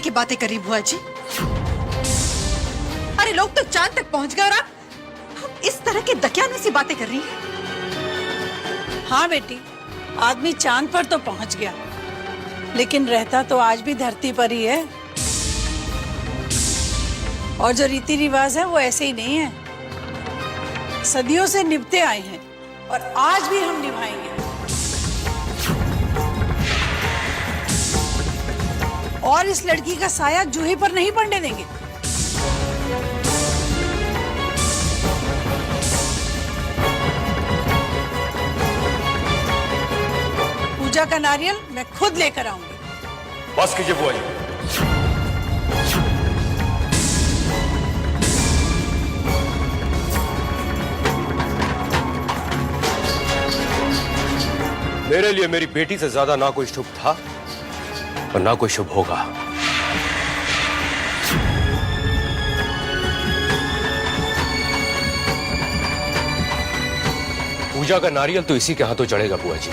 की बातें करी बुआ जी? अरे लोग तो चांद तक पहुंच गए और आप इस तरह की दकियाने सी बातें कर रही हैं। हाँ बेटी, आदमी चांद पर तो पहुंच गया, लेकिन रहता तो आज भी धरती पर ही है। और जो रीति रिवाज है वो ऐसे ही नहीं है, सदियों से निभते आए हैं और आज भी हम निभाएंगे। और इस लड़की का साया जूही पर नहीं पड़ने देंगे। पूजा का नारियल मैं खुद लेकर आऊंगी। बस कीजिए बुआ जी। मेरे लिए मेरी बेटी से ज्यादा ना कोई शुभ था और ना कोई शुभ होगा। पूजा का नारियल तो इसी के हाथों चढ़ेगा बुआ जी,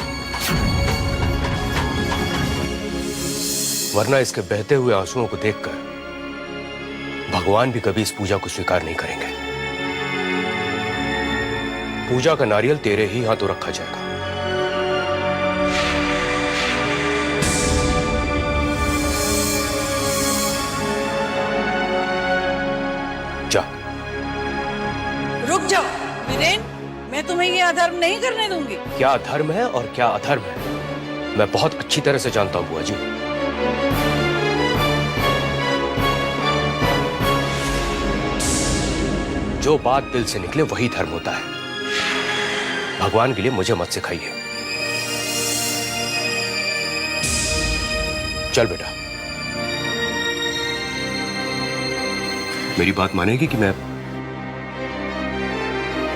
वरना इसके बहते हुए आंसुओं को देखकर भगवान भी कभी इस पूजा को स्वीकार नहीं करेंगे। पूजा का नारियल तेरे ही हाथों रखा जाएगा। जा। रुक जाओ वीरेन, मैं तुम्हें ये अधर्म नहीं करने दूंगी। क्या धर्म है और क्या अधर्म है मैं बहुत अच्छी तरह से जानता हूं बुआ जी। जो बात दिल से निकले वही धर्म होता है। भगवान के लिए मुझे मत सिखाइए। चल बेटा, मेरी बात मानेगी कि मैं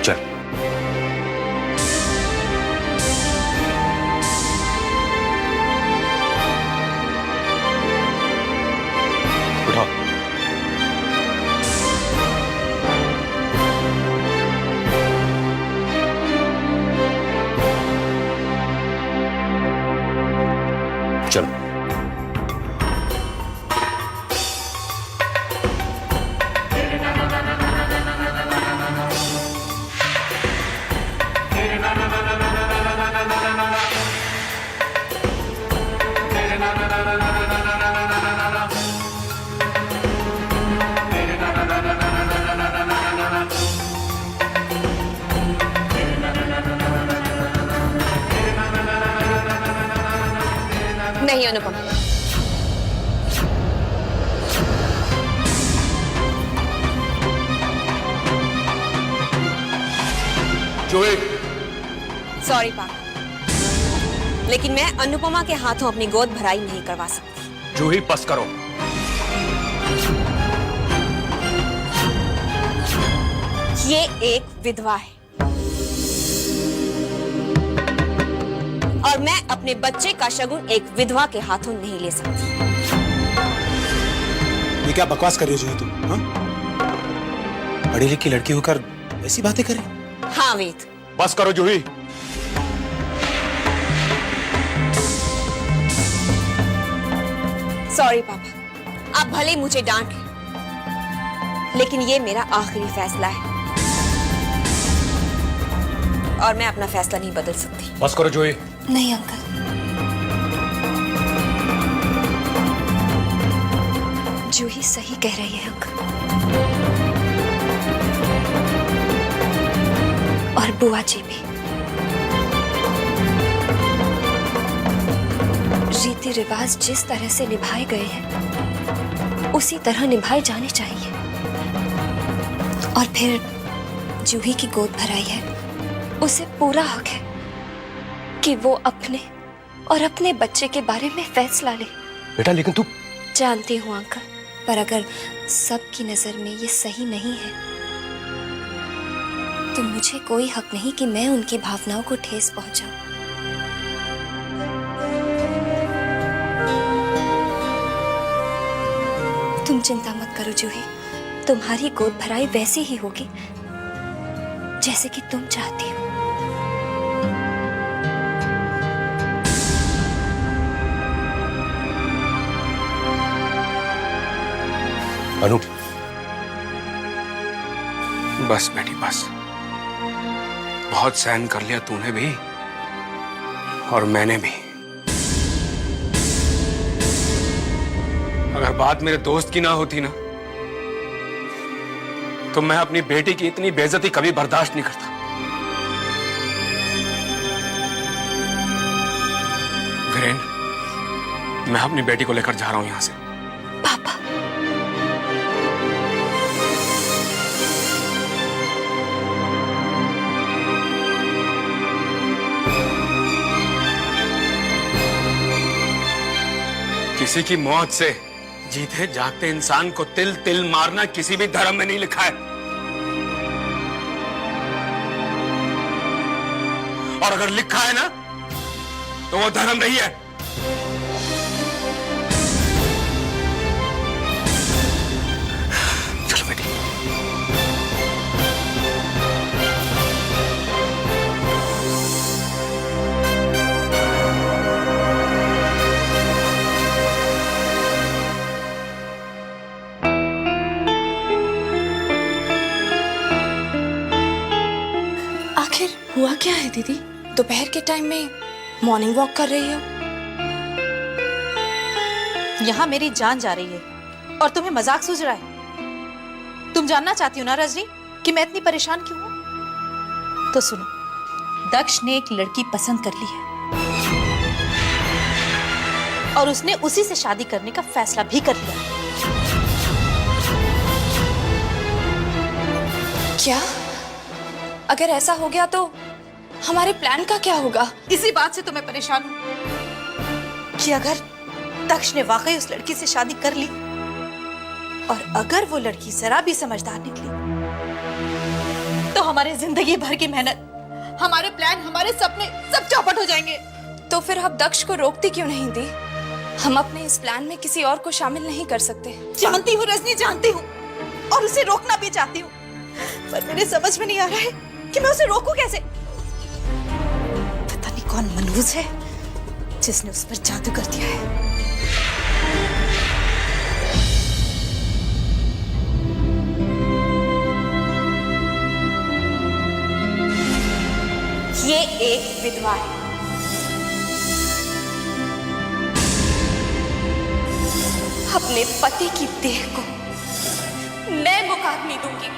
चल। उठाओ। चल। नहीं अनुपम, जूही। सॉरी पापा, लेकिन मैं अनुपमा के हाथों अपनी गोद भराई नहीं करवा सकती। जूही बस करो। ये एक विधवा है और मैं अपने बच्चे का शगुन एक विधवा के हाथों नहीं ले सकती। ये क्या बकवास कर रही हो जूही तुम? हाँ? पढ़ी लिखी लड़की होकर ऐसी बातें कर रही? हाँ वेद, बस करो जूही। सॉरी पापा, आप भले ही मुझे डांट लें, लेकिन ये मेरा आखिरी फैसला है और मैं अपना फैसला नहीं बदल सकती। बस करो जूही। नहीं अंकल, जूही सही कह रही है अंकल, और बुआ जी भी। रीति रिवाज जिस तरह से निभाए गए हैं उसी तरह निभाए जाने चाहिए। और फिर जूही की गोद भराई है, उसे पूरा हक है कि वो अपने और अपने बच्चे के बारे में फैसला ले। बेटा लेकिन तू। जानती हूँ अंकल, पर अगर सबकी नजर में ये सही नहीं है तो मुझे कोई हक नहीं कि मैं उनकी भावनाओं को ठेस पहुंचाऊं। तुम चिंता मत करो जूही, तुम्हारी गोद भराई वैसी ही होगी जैसे कि तुम चाहती हो। अनु, बस बेटी बस, बहुत सहन कर लिया तूने भी और मैंने भी। अगर बात मेरे दोस्त की ना होती ना, तो मैं अपनी बेटी की इतनी बेइज्जती कभी बर्दाश्त नहीं करता। वीरेन, मैं अपनी बेटी को लेकर जा रहा हूं यहां से। पापा, किसी की मौत से जीते जागते इंसान को तिल तिल मारना किसी भी धर्म में नहीं लिखा है। और अगर लिखा है ना, तो वो धर्म नहीं है। चलो बेटी। आखिर हुआ क्या है दीदी? दोपहर के टाइम में मॉर्निंग वॉक कर रही हो? यहाँ मेरी जान जा रही है और तुम्हें मजाक सूझ रहा है। तुम जानना चाहती हो ना रजनी कि मैं इतनी परेशान क्यों हूं? तो सुनो, दक्ष ने एक लड़की पसंद कर ली है और उसने उसी से शादी करने का फैसला भी कर लिया। क्या? अगर ऐसा हो गया तो हमारे प्लान का क्या होगा? इसी बात से तो मैं परेशान हूं कि अगर दक्ष ने वाकई उस लड़की से शादी कर ली और अगर वो लड़की जरा भी समझदार निकली, तो हमारी जिंदगी भर की मेहनत, हमारे प्लान, हमारे सपने सब चौपट हो जाएंगे। तो फिर आप दक्ष को रोकती क्यों नहीं दी? हम अपने इस प्लान में किसी और को शामिल नहीं कर सकते। जानती हूँ रजनी, जानती हूँ और उसे रोकना भी चाहती हूँ, पर मेरे समझ में नहीं आ रहा है कि मैं उसे रोकूं कैसे। पता नहीं कौन मनहूस है जिसने उस पर जादू कर दिया है। ये एक विधवा है। अपने पति की देह को मैं मुखाग्नि दूंगी।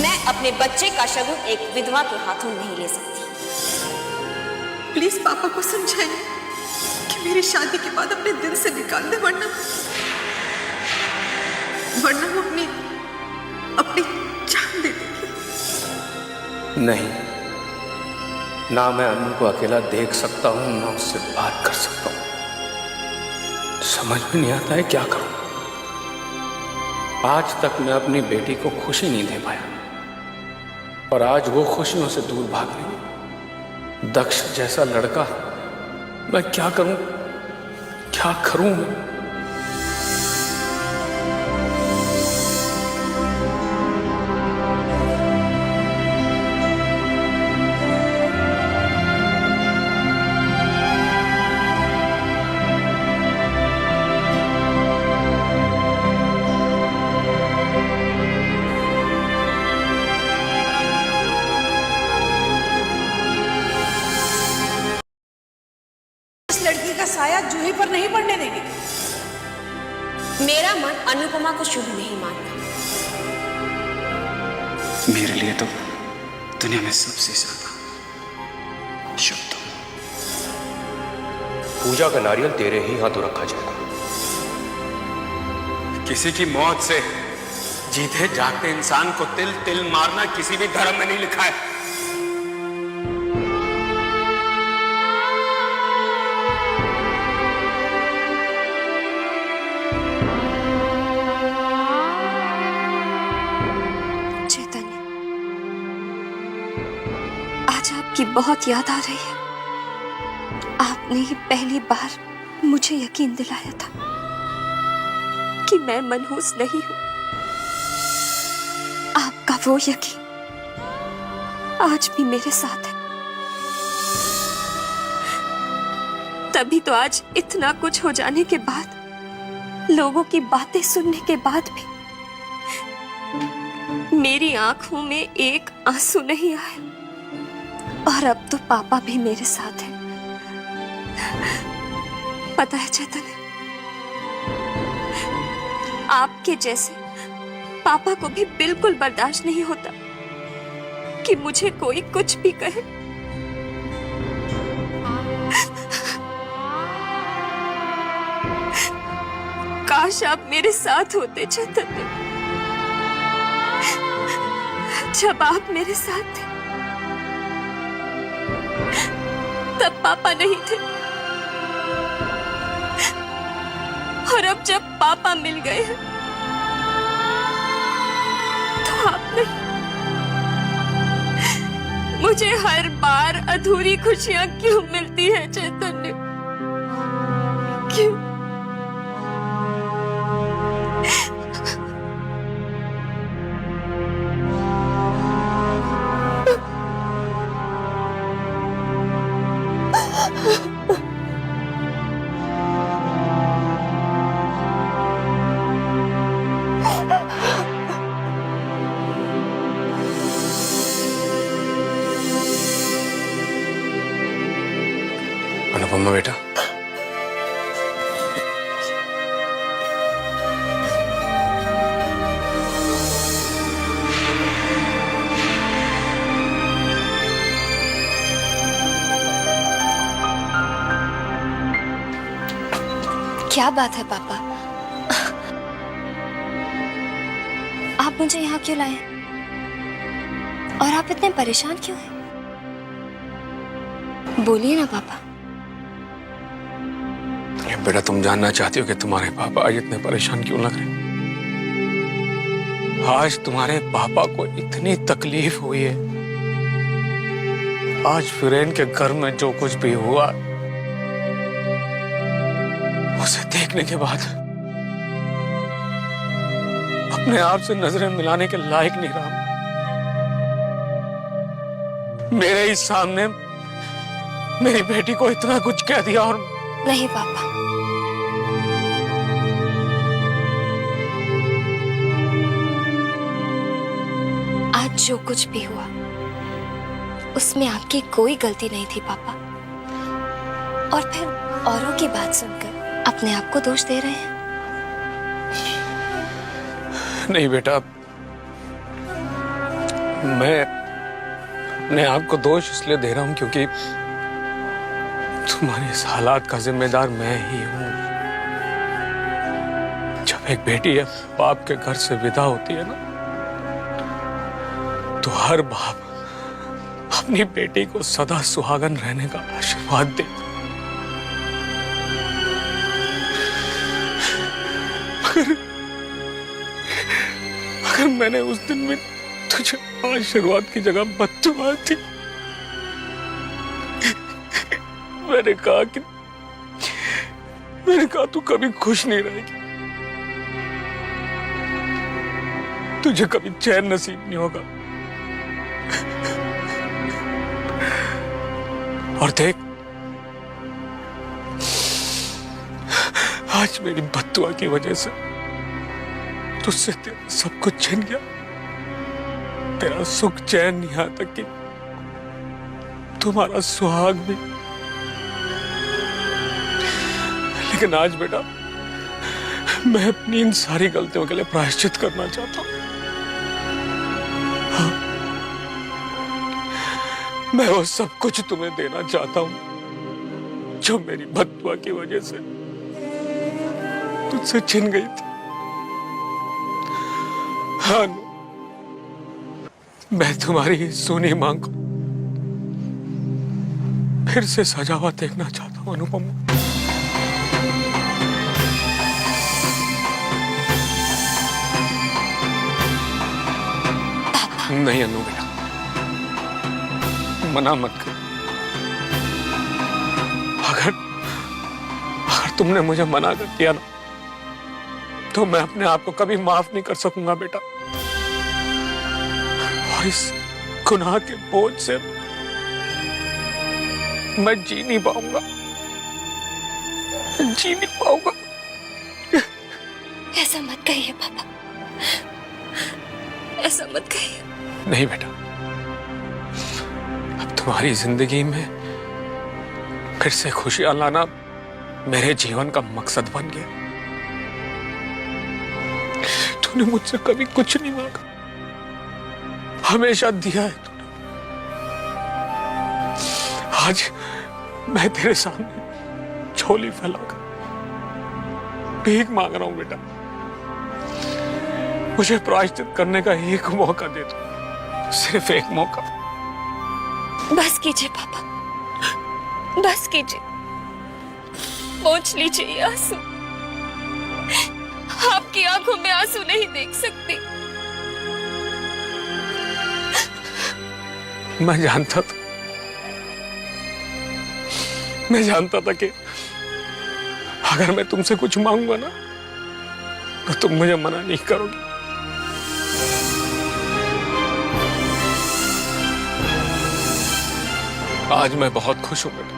मैं अपने बच्चे का शगुन एक विधवा के हाथों नहीं ले सकती। प्लीज पापा को समझाइए कि मेरी शादी के बाद अपने दिल से निकाल दे, वरना वो अपनी जान दे देगी। नहीं, ना मैं अनु को अकेला देख सकता हूं, ना उससे बात कर सकता हूं। समझ में नहीं आता है क्या करूं। आज तक मैं अपनी बेटी को खुशी नहीं दे पाया और आज वो खुशियों से दूर भाग गई। दक्ष जैसा लड़का, मैं क्या करूं, क्या करूं मैं? लड़की का साया जूही पर नहीं पड़ने देंगे। मेरा मन अनुपमा को शुभ नहीं मानता। मेरे लिए तो दुनिया में सबसे ज्यादा शुभ तुम। पूजा का नारियल तेरे ही हाथों रखा जाएगा। किसी की मौत से जीते जागते इंसान को तिल तिल मारना किसी भी धर्म में नहीं लिखा है। आज आपकी बहुत याद आ रही है। आपने ही पहली बार मुझे यकीन दिलाया था कि मैं मनहूस नहीं हूं। आपका वो यकीन आज भी मेरे साथ है। तभी तो आज इतना कुछ हो जाने के बाद, लोगों की बातें सुनने के बाद भी मेरी आंखों में एक आंसू नहीं आया। और अब तो पापा भी मेरे साथ है। पता है चैतन्य, आपके जैसे पापा को भी बिल्कुल बर्दाश्त नहीं होता कि मुझे कोई कुछ भी कहे। काश आप मेरे साथ होते चैतन्य। जब आप मेरे साथ थे तब पापा नहीं थे, और अब जब पापा मिल गए हैं तो आप नहीं। मुझे हर बार अधूरी खुशियां क्यों मिलती है चैतन्य? क्यों? अनुपमा बेटा, क्या बात है पापा? आप मुझे यहाँ क्यों लाए? और आप इतने परेशान क्यों हैं? बोलिए ना पापा। बेटा, तुम जानना चाहती हो कि तुम्हारे पापा आज इतने परेशान क्यों लग रहे? आज तुम्हारे पापा को इतनी तकलीफ हुई है। आज फिरेन के घर में जो कुछ भी हुआ, उसे देखने के बाद अपने आप से नजरें मिलाने के लायक नहीं रहा। मेरे ही सामने मेरी बेटी को इतना कुछ कह दिया। और नहीं पापा, आज जो कुछ भी हुआ उसमें आपकी कोई गलती नहीं थी पापा। और फिर औरों की बात सुनकर अपने आप को दोष दे रहे हैं। नहीं बेटा, मैं अपने आप को दोष इसलिए दे रहा हूं क्योंकि तुम्हारे इस हालात का जिम्मेदार मैं ही हूं। जब एक बेटी है बाप के घर से विदा होती है ना, तो हर बाप अपनी बेटी को सदा सुहागन रहने का आशीर्वाद देता। अगर मैंने उस दिन में तुझे आशीर्वाद की जगह बद्दुआ दी, मैंने कहा तू कभी खुश नहीं रहेगी, तुझे कभी चैन नसीब नहीं होगा। और देख, आज मेरी बद्दुआ की वजह से तुझसे तेरा सब कुछ छिन गया। तेरा सुख चैन, यहां तक कि तुम्हारा सुहाग भी। लेकिन आज बेटा, मैं अपनी इन सारी गलतियों के लिए प्रायश्चित करना चाहता हूं। हाँ, मैं वो सब कुछ तुम्हें देना चाहता हूं जो मेरी बद्दुआ की वजह से तुझसे छिन गई थी। हाँ, मैं तुम्हारी सोनी मांग को फिर से सजा हुआ देखना चाहता हूं अनुपमा। नहीं अनु बेटा, मना मत कर। अगर तुमने मुझे मना कर दिया ना, तो मैं अपने आप को कभी माफ नहीं कर सकूंगा बेटा। और इस गुनाह के बोझ से मैं जी नहीं पाऊंगा, जी नहीं पाऊंगा। ऐसा मत कहिए पापा, ऐसा मत कहिए। नहीं बेटा, अब तुम्हारी जिंदगी में फिर से खुशियां लाना मेरे जीवन का मकसद बन गया। तूने मुझसे कभी कुछ नहीं मांगा, हमेशा दिया है तूने। आज मैं तेरे सामने झोली फैलाकर भीख मांग रहा हूं बेटा। मुझे प्रायश्चित करने का एक मौका दे दो, सिर्फ एक मौका। बस कीजिए पापा, बस कीजिए, पोंछ लीजिए ये आंसू। आपकी आंखों में आंसू नहीं देख सकती। मैं जानता था कि अगर मैं तुमसे कुछ मांगूंगा ना तो तुम मुझे मना नहीं करोगी। आज मैं बहुत खुश हूं बेटा,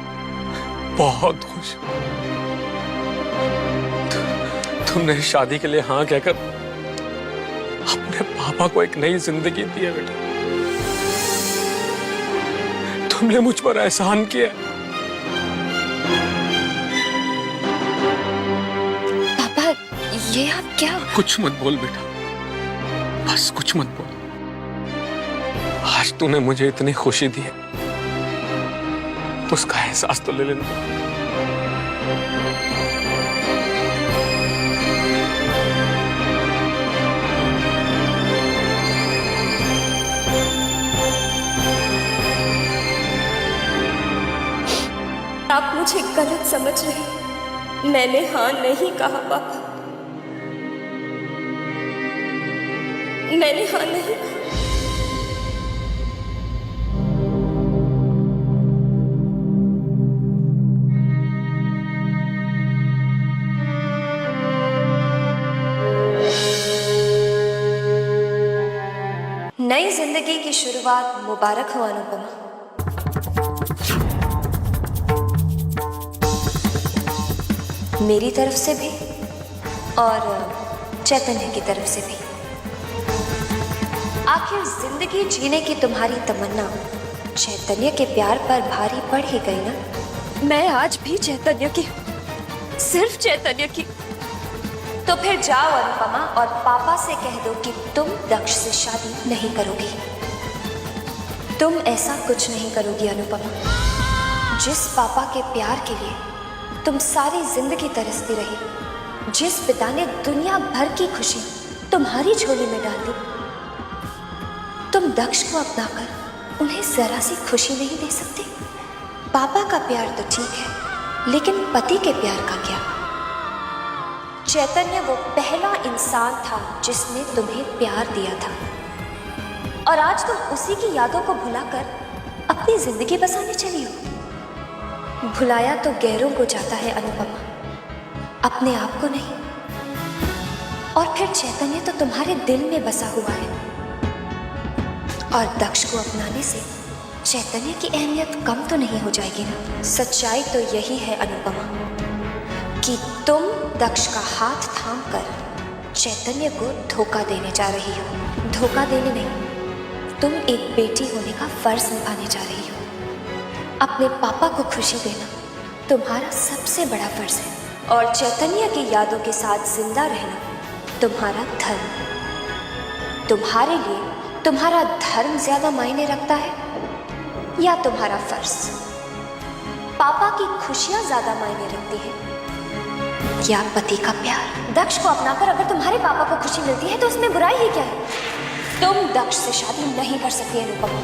बहुत खुश। तुमने शादी के लिए हाँ कहकर अपने पापा को एक नई जिंदगी दी है बेटा। तुमने मुझ पर एहसान किया है। पापा ये आप क्या? कुछ मत बोल बेटा, बस कुछ मत बोल। आज तूने मुझे इतनी खुशी दी है, उसका एहसास तो ले लेना। आप मुझे गलत समझ रहे, मैंने हाँ नहीं कहा पापा, मैंने हाँ नहीं कहा। नई जिंदगी की शुरुआत मुबारक हो अनुपमा। मेरी तरफ से भी और चैतन्य की तरफ से भी। आखिर जिंदगी जीने की तुम्हारी तमन्ना चैतन्य के प्यार पर भारी पड़ ही गई ना। मैं आज भी चैतन्य की, सिर्फ चैतन्य की। तो फिर जाओ अनुपमा और पापा से कह दो कि तुम दक्ष से शादी नहीं करोगी। तुम ऐसा कुछ नहीं करोगी अनुपमा। जिस पापा के प्यार के लिए तुम सारी जिंदगी तरसती रही, जिस पिता ने दुनिया भर की खुशी तुम्हारी झोली में डाल दी, तुम दक्ष को अपनाकर उन्हें जरा सी खुशी नहीं दे सकते। पापा का प्यार तो ठीक है, लेकिन पति के प्यार का क्या? चैतन्य वो पहला इंसान था जिसने तुम्हें प्यार दिया था, और आज तुम उसी की यादों को भुलाकर अपनी जिंदगी बसाने चली हो। भुलाया तो गैरों को जाता है अनुपमा, अपने आप को नहीं। और फिर चैतन्य तो तुम्हारे दिल में बसा हुआ है, और दक्ष को अपनाने से चैतन्य की अहमियत कम तो नहीं हो जाएगी ना। सच्चाई तो यही है अनुपमा कि तुम दक्ष का हाथ थामकर चैतन्य को धोखा देने जा रही हो। धोखा देने नहीं, तुम एक बेटी होने का फर्ज निभाने जा रही हो। अपने पापा को खुशी देना तुम्हारा सबसे बड़ा फर्ज है, और चैतन्य की यादों के साथ जिंदा रहना तुम्हारा धर्म। तुम्हारे लिए तुम्हारा धर्म ज्यादा मायने रखता है या तुम्हारा फर्ज? पापा की खुशियां ज्यादा मायने रखती है या पति का प्यार? दक्ष को अपनाकर अगर तुम्हारे पापा को खुशी मिलती है तो उसमें बुराई ही क्या है? तुम दक्ष से शादी नहीं कर सकती अनुपमा,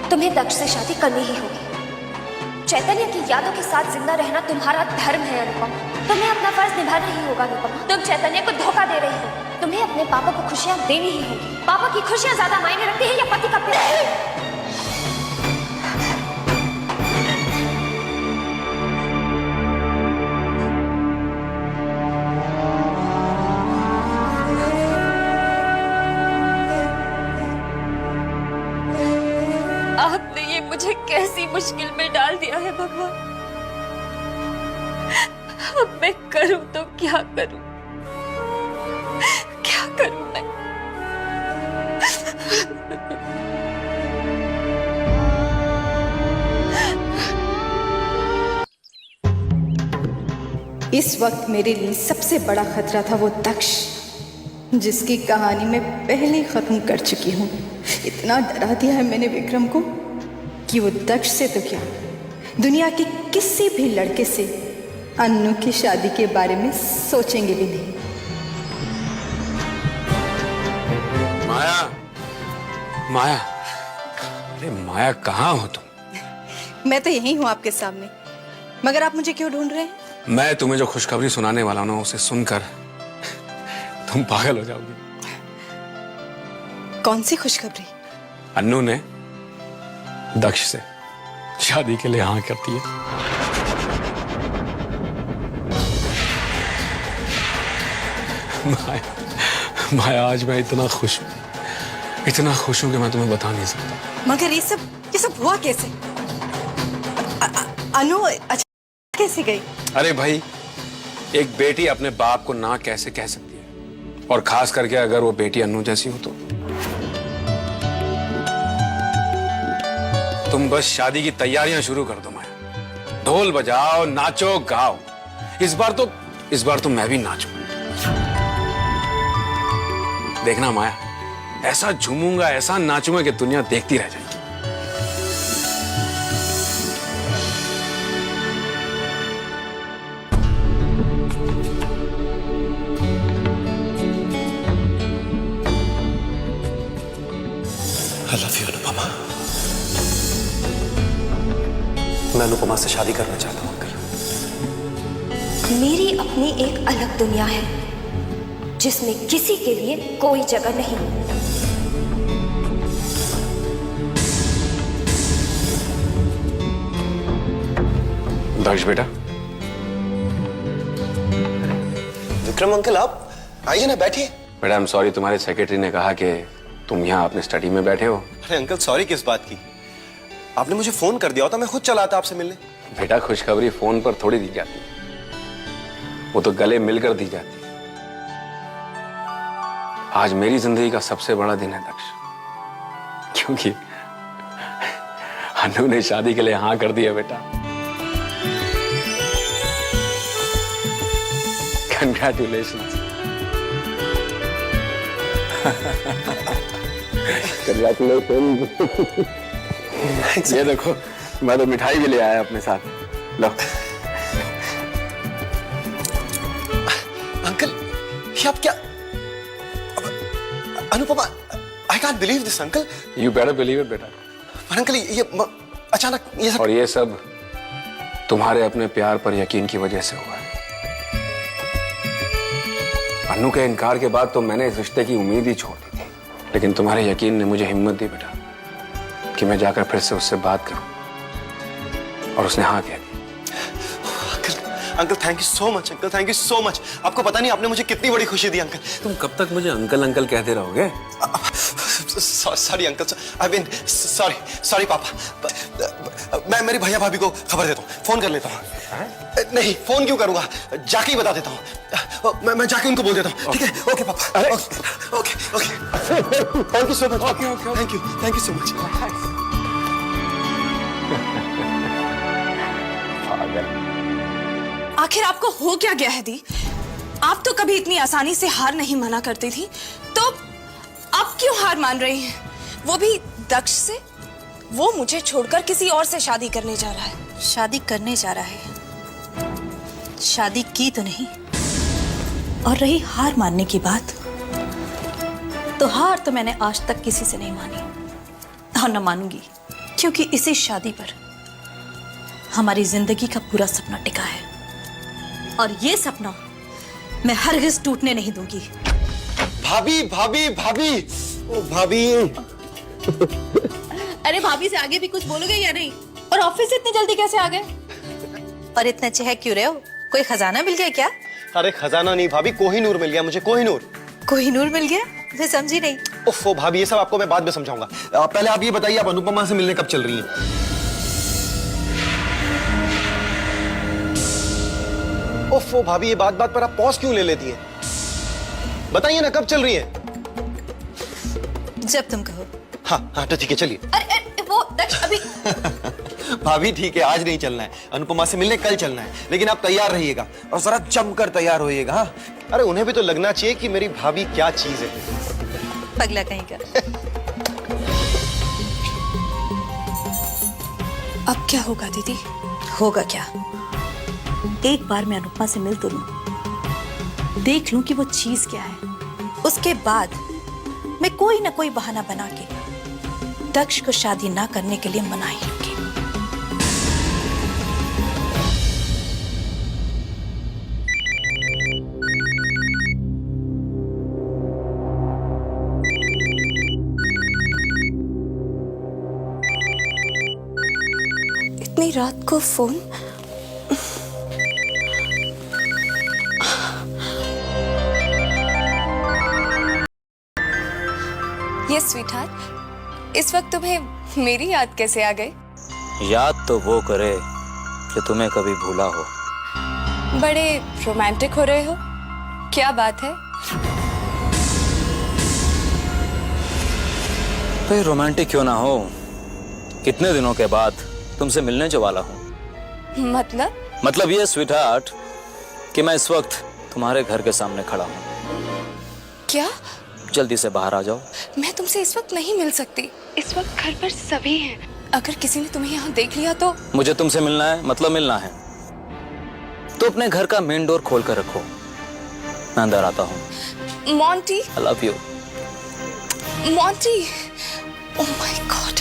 तुम्हें दक्ष से शादी करनी ही होगी। चैतन्य की यादों के साथ जिंदा रहना तुम्हारा धर्म है अनुपमा। तुम्हें अपना फर्ज निभाना ही होगा अनुपमा। तुम चैतन्य को धोखा दे रही हो, तुम्हें अपने पापा को खुशियां देनी ही होगी। पापा की खुशियां ज्यादा मायने रखती है या पति का प्यार? आपने ये मुझे कैसी मुश्किल में डाल दिया है भगवान। अब मैं करूं तो क्या करूं, क्या करूं मैं? इस वक्त मेरे लिए सबसे बड़ा खतरा था वो दक्ष, जिसकी कहानी मैं पहले ही खत्म कर चुकी हूँ। इतना डरा दिया है मैंने विक्रम को कि वो दक्ष से तो क्या, दुनिया के किसी भी लड़के से अन्नू की शादी के बारे में सोचेंगे भी नहीं। माया, माया, अरे माया कहाँ हो तुम? मैं तो यही हूँ आपके सामने, मगर आप मुझे क्यों ढूंढ रहे हैं? मैं तुम्हें जो खुशखबरी सुनाने वाला हूं ना, उसे सुनकर तुम पागल हो जाओगी। कौन सी खुशखबरी? अन्नू ने दक्ष से शादी के लिए हाँ करती है। माया, माया आज मैं इतना खुश हूं कि मैं तुम्हें बता नहीं सकता। मगर ये सब हुआ कैसे? अनु अच्छा कैसे गई? अरे भाई, एक बेटी अपने बाप को ना कैसे कह सकती है, और खास करके अगर वो बेटी अन्नू जैसी हो तो। तुम बस शादी की तैयारियां शुरू कर दो माया। ढोल बजाओ, नाचो गाओ। इस बार तो मैं भी नाचूं। देखना माया, ऐसा झूमूंगा, ऐसा नाचूंगा कि दुनिया देखती रह जाएगी। I love you, Anupama. मैं अनुपमा से शादी करना चाहता हूँ अंकल। मेरी अपनी एक अलग दुनिया है जिसमें किसी के लिए कोई जगह नहीं। दक्ष बेटा। विक्रम अंकल, आप आइए ना, बैठिए। बेटा, आई एम सॉरी, तुम्हारे सेक्रेटरी ने कहा कि तुम यहाँ अपने स्टडी में बैठे हो। अरे अंकल, सॉरी किस बात की? आपने मुझे फोन कर दिया होता, मैं खुद चला आता आपसे मिलने। बेटा, खुशखबरी फोन पर थोड़ी दी जाती, वो तो गले मिलकर दी जाती। आज मेरी जिंदगी का सबसे बड़ा दिन है दक्ष, क्योंकि अन्नू ने शादी के लिए हाँ कर दिया बेटा। कंग्रेचुलेशंस। ये देखो, मैं तो मिठाई भी ले आया अपने साथ। लो। अंकल, ये आप क्या? Anupama, I can't believe this, uncle. You better believe it, बेटा। पर अंकल, ये अचानक ये सब। और ये सब तुम्हारे अपने प्यार पर यकीन की वजह से हुआ है। अन्नू के इनकार के बाद तो मैंने इस रिश्ते की उम्मीद ही छोड़ दी थी, लेकिन तुम्हारे यकीन ने मुझे हिम्मत दी बेटा कि मैं जाकर फिर से उससे बात करूं, और उसने हाँ कह दी। Uncle, thank you so much. Uncle, thank you so much. आपको पता नहीं आपने मुझे कितनी बड़ी खुशी दी अंकल। तुम कब तक मुझे अंकल अंकल कहते रहोगे? Sorry uncle, I mean sorry पापा। मैं मेरी भैया भाभी को खबर देता हूँ, फोन कर लेता हूँ। नहीं, फोन क्यों करूंगा, जाके ही बता देता हूँ। मैं जाके उनको बोल देता हूँ। ठीक है? ओके पापा। Okay. Thank you so much. Thank you so much. आखिर आपको हो क्या गया है दी? आप तो कभी इतनी आसानी से हार नहीं माना करती थी, तो अब क्यों हार मान रही हैं? वो भी दक्ष से? वो मुझे छोड़कर किसी और से शादी करने जा रहा है। शादी करने जा रहा है, शादी की तो नहीं। और रही हार मानने की बात, तो हार तो मैंने आज तक किसी से नहीं मानी और न मानूंगी, क्योंकि इसी शादी पर हमारी जिंदगी का पूरा सपना टिका है, और ये सपना मैं हरगिज टूटने नहीं दूंगी। भाभी भाभी भाभी, ओ भाभी। अरे भाभी से आगे भी कुछ बोलोगे या नहीं? और ऑफिस से इतनी जल्दी कैसे आ गए? और इतने चहक क्यों रहे हो? कोई खजाना मिल गया क्या? अरे खजाना नहीं भाभी, कोहिनूर मिल गया मुझे, कोहिनूर। कोहिनूर मिल गया? मैं समझी नहीं। ओफो भाभी, ये सब आपको मैं बाद में समझाऊंगा। पहले आप ये बताइए, आप अनुपमा से मिलने कब चल रही हैं? ओफो भाभी, ये बात बात पर आप पॉज क्यों ले लेती हैं? बताइए ना, कब चल रही हैं? जब तुम कहो। हाँ हाँ, तो ठीक है, चलिए। अरे वो दक्ष अभी भाभी ठीक है, आज नहीं चलना है, अनुपमा से मिलने कल चलना है, लेकिन आप तैयार रहिएगा और जरा जमकर तैयार होइएगा। हाँ, अरे उन्हें भी तो लगना चाहिए कि मेरी भाभी क्या चीज है। पगला कहीं का। अब क्या होगा दीदी? होगा क्या? एक बार मैं अनुपमा से मिल तो लूं, देख लूं कि वो चीज क्या है, उसके बाद मैं कोई ना कोई बहाना बना के दक्ष को शादी ना करने के लिए मना ही लूंगी। इतनी रात को फोन? ये स्वीटहार्ट, इस वक्त तुम्हें मेरी याद कैसे आ गई? याद तो वो करे जो तुम्हें कभी भूला हो। बड़े रोमांटिक हो रहे हो, क्या बात है? तो रोमांटिक क्यों ना हो, कितने दिनों के बाद तुमसे मिलने जो वाला हूँ। मतलब ये स्वीटहार्ट कि मैं इस वक्त तुम्हारे घर के सामने खड़ा हूँ। क्या? जल्दी से बाहर आ जाओ। मैं तुमसे इस वक्त नहीं मिल सकती, इस वक्त घर पर सभी हैं। अगर किसी ने तुम्हें यहाँ देख लिया तो? मुझे तुमसे मिलना है, मतलब मिलना है, तो अपने घर का मेन डोर खोल कर रखो, मैं अंदर आता हूँ। Monty, I love you. Monty, oh my God.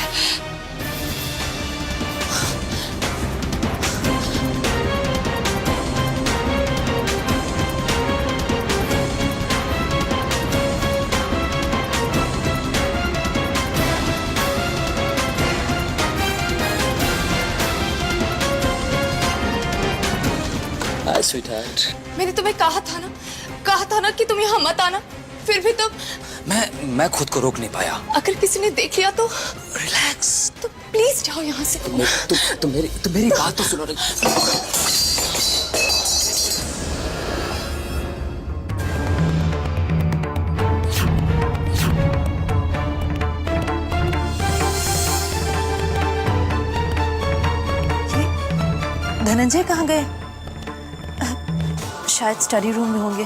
Hi sweetheart. मैंने तुम्हें कहा था ना कि तुम यहाँ मत आना, फिर भी तुम। मैं खुद को रोक नहीं पाया। अगर किसी ने देख लिया तो? रिलैक्स। तो प्लीज जाओ यहाँ से। तुम मेरी बात तो सुनो। धनंजय कहाँ गए? शायद स्टडी रूम में होंगे।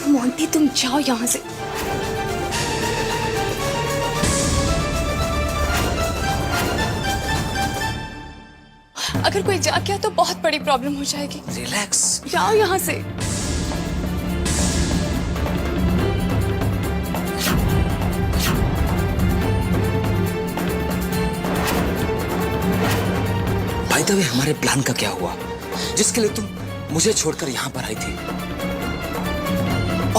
मोंटी, तुम जाओ यहाँ से। अगर कोई जा गया तो बहुत बड़ी प्रॉब्लम हो जाएगी। रिलैक्स। जाओ यहाँ से। बाय द वे, हमारे प्लान का क्या हुआ, जिसके लिए तुम मुझे छोड़कर यहाँ पर आई थी?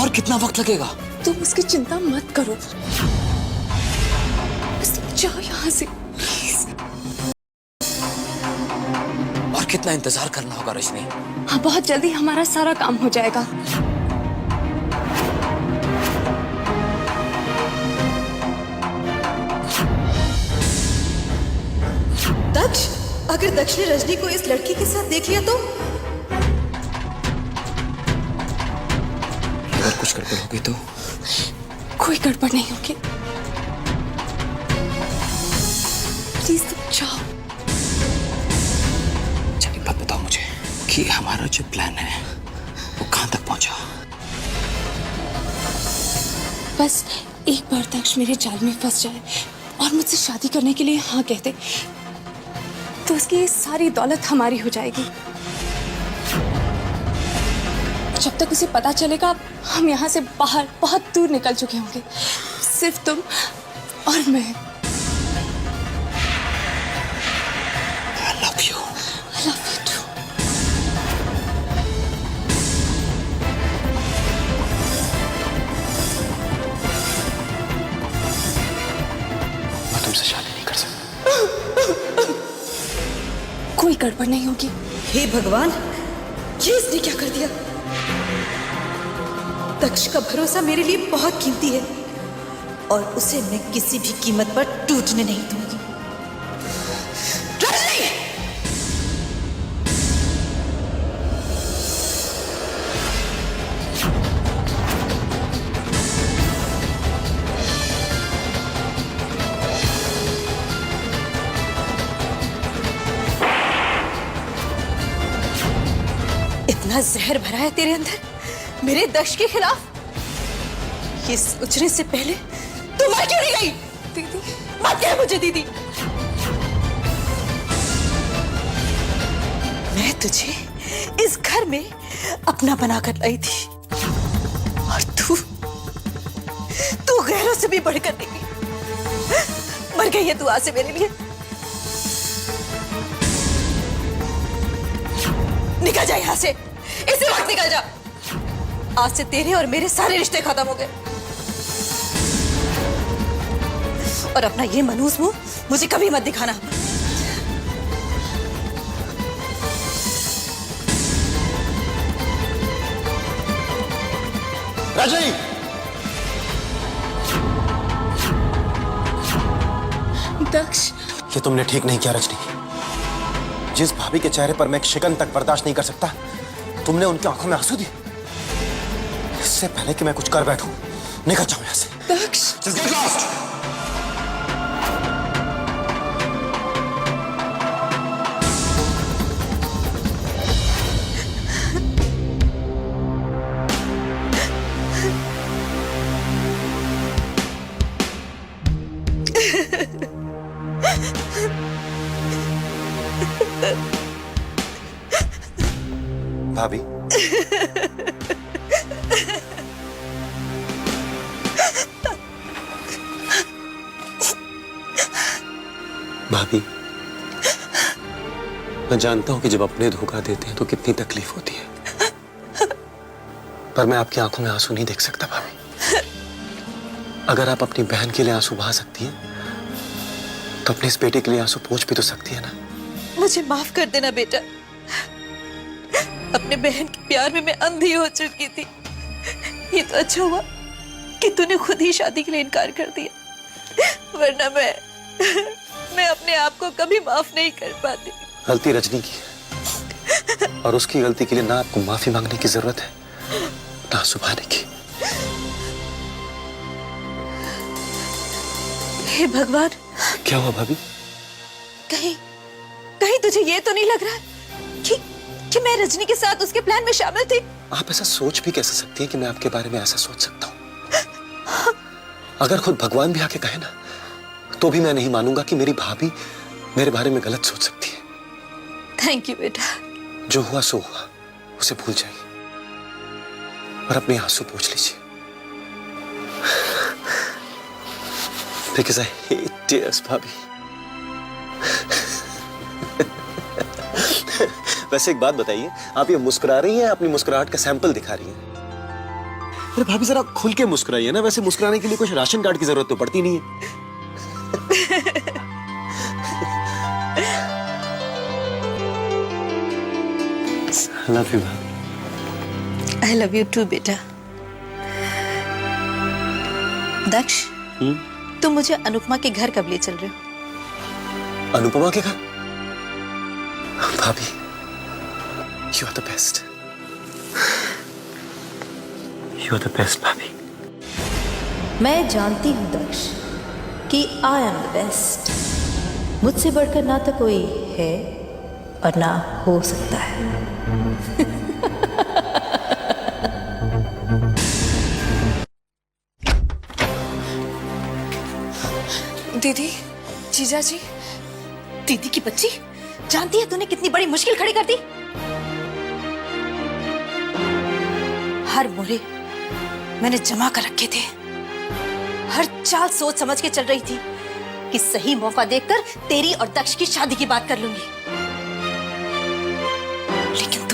और कितना वक्त लगेगा? तुम उसकी चिंता मत करो, बस तुम जाओ यहाँ से प्लीज। और कितना इंतजार करना होगा रजनी? हाँ, बहुत जल्दी हमारा सारा काम हो जाएगा। दक्ष, अगर दक्ष ने रजनी को इस लड़की के साथ देख लिया तो? अगर कुछ गड़बड़ होगी तो? कोई गड़बड़ नहीं होगी, प्लीज तुम जाओ। चलिए बात बताओ मुझे कि हमारा जो प्लान है वो कहाँ तक पहुंचा? बस एक बार दक्ष मेरे जाल में फंस जाए और मुझसे शादी करने के लिए हाँ कहते तो उसकी ये सारी दौलत हमारी हो जाएगी। जब तक उसे पता चलेगा हम यहाँ से बाहर बहुत दूर निकल चुके होंगे, सिर्फ तुम और मैं। I love you. I love you too. मैं तुमसे शादी नहीं कर सकता। कोई गड़बड़ नहीं होगी। हे भगवान, ये इसने क्या कर दिया? दक्ष का भरोसा मेरे लिए बहुत कीमती है और उसे मैं किसी भी कीमत पर टूटने नहीं दूंगी। रजनी! इतना जहर भरा है तेरे अंदर मेरे दक्ष के खिलाफ। ये सोचने से पहले तू मर क्यों नहीं गई? दीदी, मत कह मुझे दीदी। मैं तुझे इस घर में अपना बनाकर लाई थी और तू गैरों से भी बढ़कर निकली। मर गई है तू आज से मेरे लिए। निकल जा यहाँ से, इसी वक्त निकल जा। आज से तेरे और मेरे सारे रिश्ते खत्म हो गए और अपना ये मनहूस मुंह मुझे कभी मत दिखाना। रजनी! दक्ष, ये तुमने ठीक नहीं किया रजनी। जिस भाभी के चेहरे पर मैं एक शिकन तक बर्दाश्त नहीं कर सकता, तुमने उनकी आंखों में आंसू दिए। इससे पहले कि मैं कुछ कर बैठूं, निकल जाओ यहां से। दक्ष, Just get lost! भाभी, भाभी, मैं जानता हूं कि जब अपने धोखा देते हैं तो कितनी तकलीफ होती है, पर मैं आपकी आंखों में आंसू नहीं देख सकता भाभी। अगर आप अपनी बहन के लिए आंसू बहा सकती हैं, तो अपने इस बेटे के लिए आंसू पोंछ भी तो सकती है ना। मुझे माफ कर देना बेटा। अपने बहन के प्यार में मैं अंधी हो चुकी थी। ये तो अच्छा हुआ कि तूने खुद ही शादी के लिए इनकार कर दिया, वरना मैं अपने आप को कभी माफ नहीं कर पाती। गलती रजनी की है और उसकी गलती के लिए ना आपको माफी मांगने की जरूरत है, ना सुभाने की। हे भगवान! क्या हुआ भाभी? कहीं तुझे ये तो नहीं लग रहा कि मैं रजनी के साथ उसके प्लान में शामिल थी? आप ऐसा सोच भी कैसे सकती हैं कि मैं आपके बारे में ऐसा सोच सकता हूँ? अगर खुद भगवान भी आके कहे ना, तो भी मैं नहीं मानूंगा कि मेरी भाभी मेरे बारे में गलत सोच सकती है। थैंक यू बेटा। जो हुआ सो हुआ, उसे भूल जाइए और अपने आंसू पोंछ लीजिए। Because I hate tears, भाभी। वैसे एक बात बताइए, आप ये मुस्कुरा रही हैं, अपनी मुस्कुराहट का सैंपल दिखा रही हैं? अरे भाभी जरा खुल के मुस्कुराइए ना। वैसे मुस्कुराने के लिए कुछ राशन कार्ड की जरूरत तो पड़ती नहीं है। I love you, भाभी। I love you too, बेटा। दक्ष, तुम मुझे अनुपमा के घर कब ले चल रहे हो? अनुपमा के घर? भाभी, you are the best. You are the best, भाभी। मैं जानती हूँ दक्ष कि I am the best। मुझसे बढ़कर ना तो कोई है और ना हो सकता है। दीदी, जीजा जी। दीदी की बच्ची, जानती है तूने कितनी बड़ी मुश्किल खड़ी कर दी? हर मोरे मैंने जमा कर रखे थे, हर चाल सोच समझ के चल रही थी कि सही मौका देखकर तेरी और दक्ष की शादी की बात कर लूंगी। लेकिन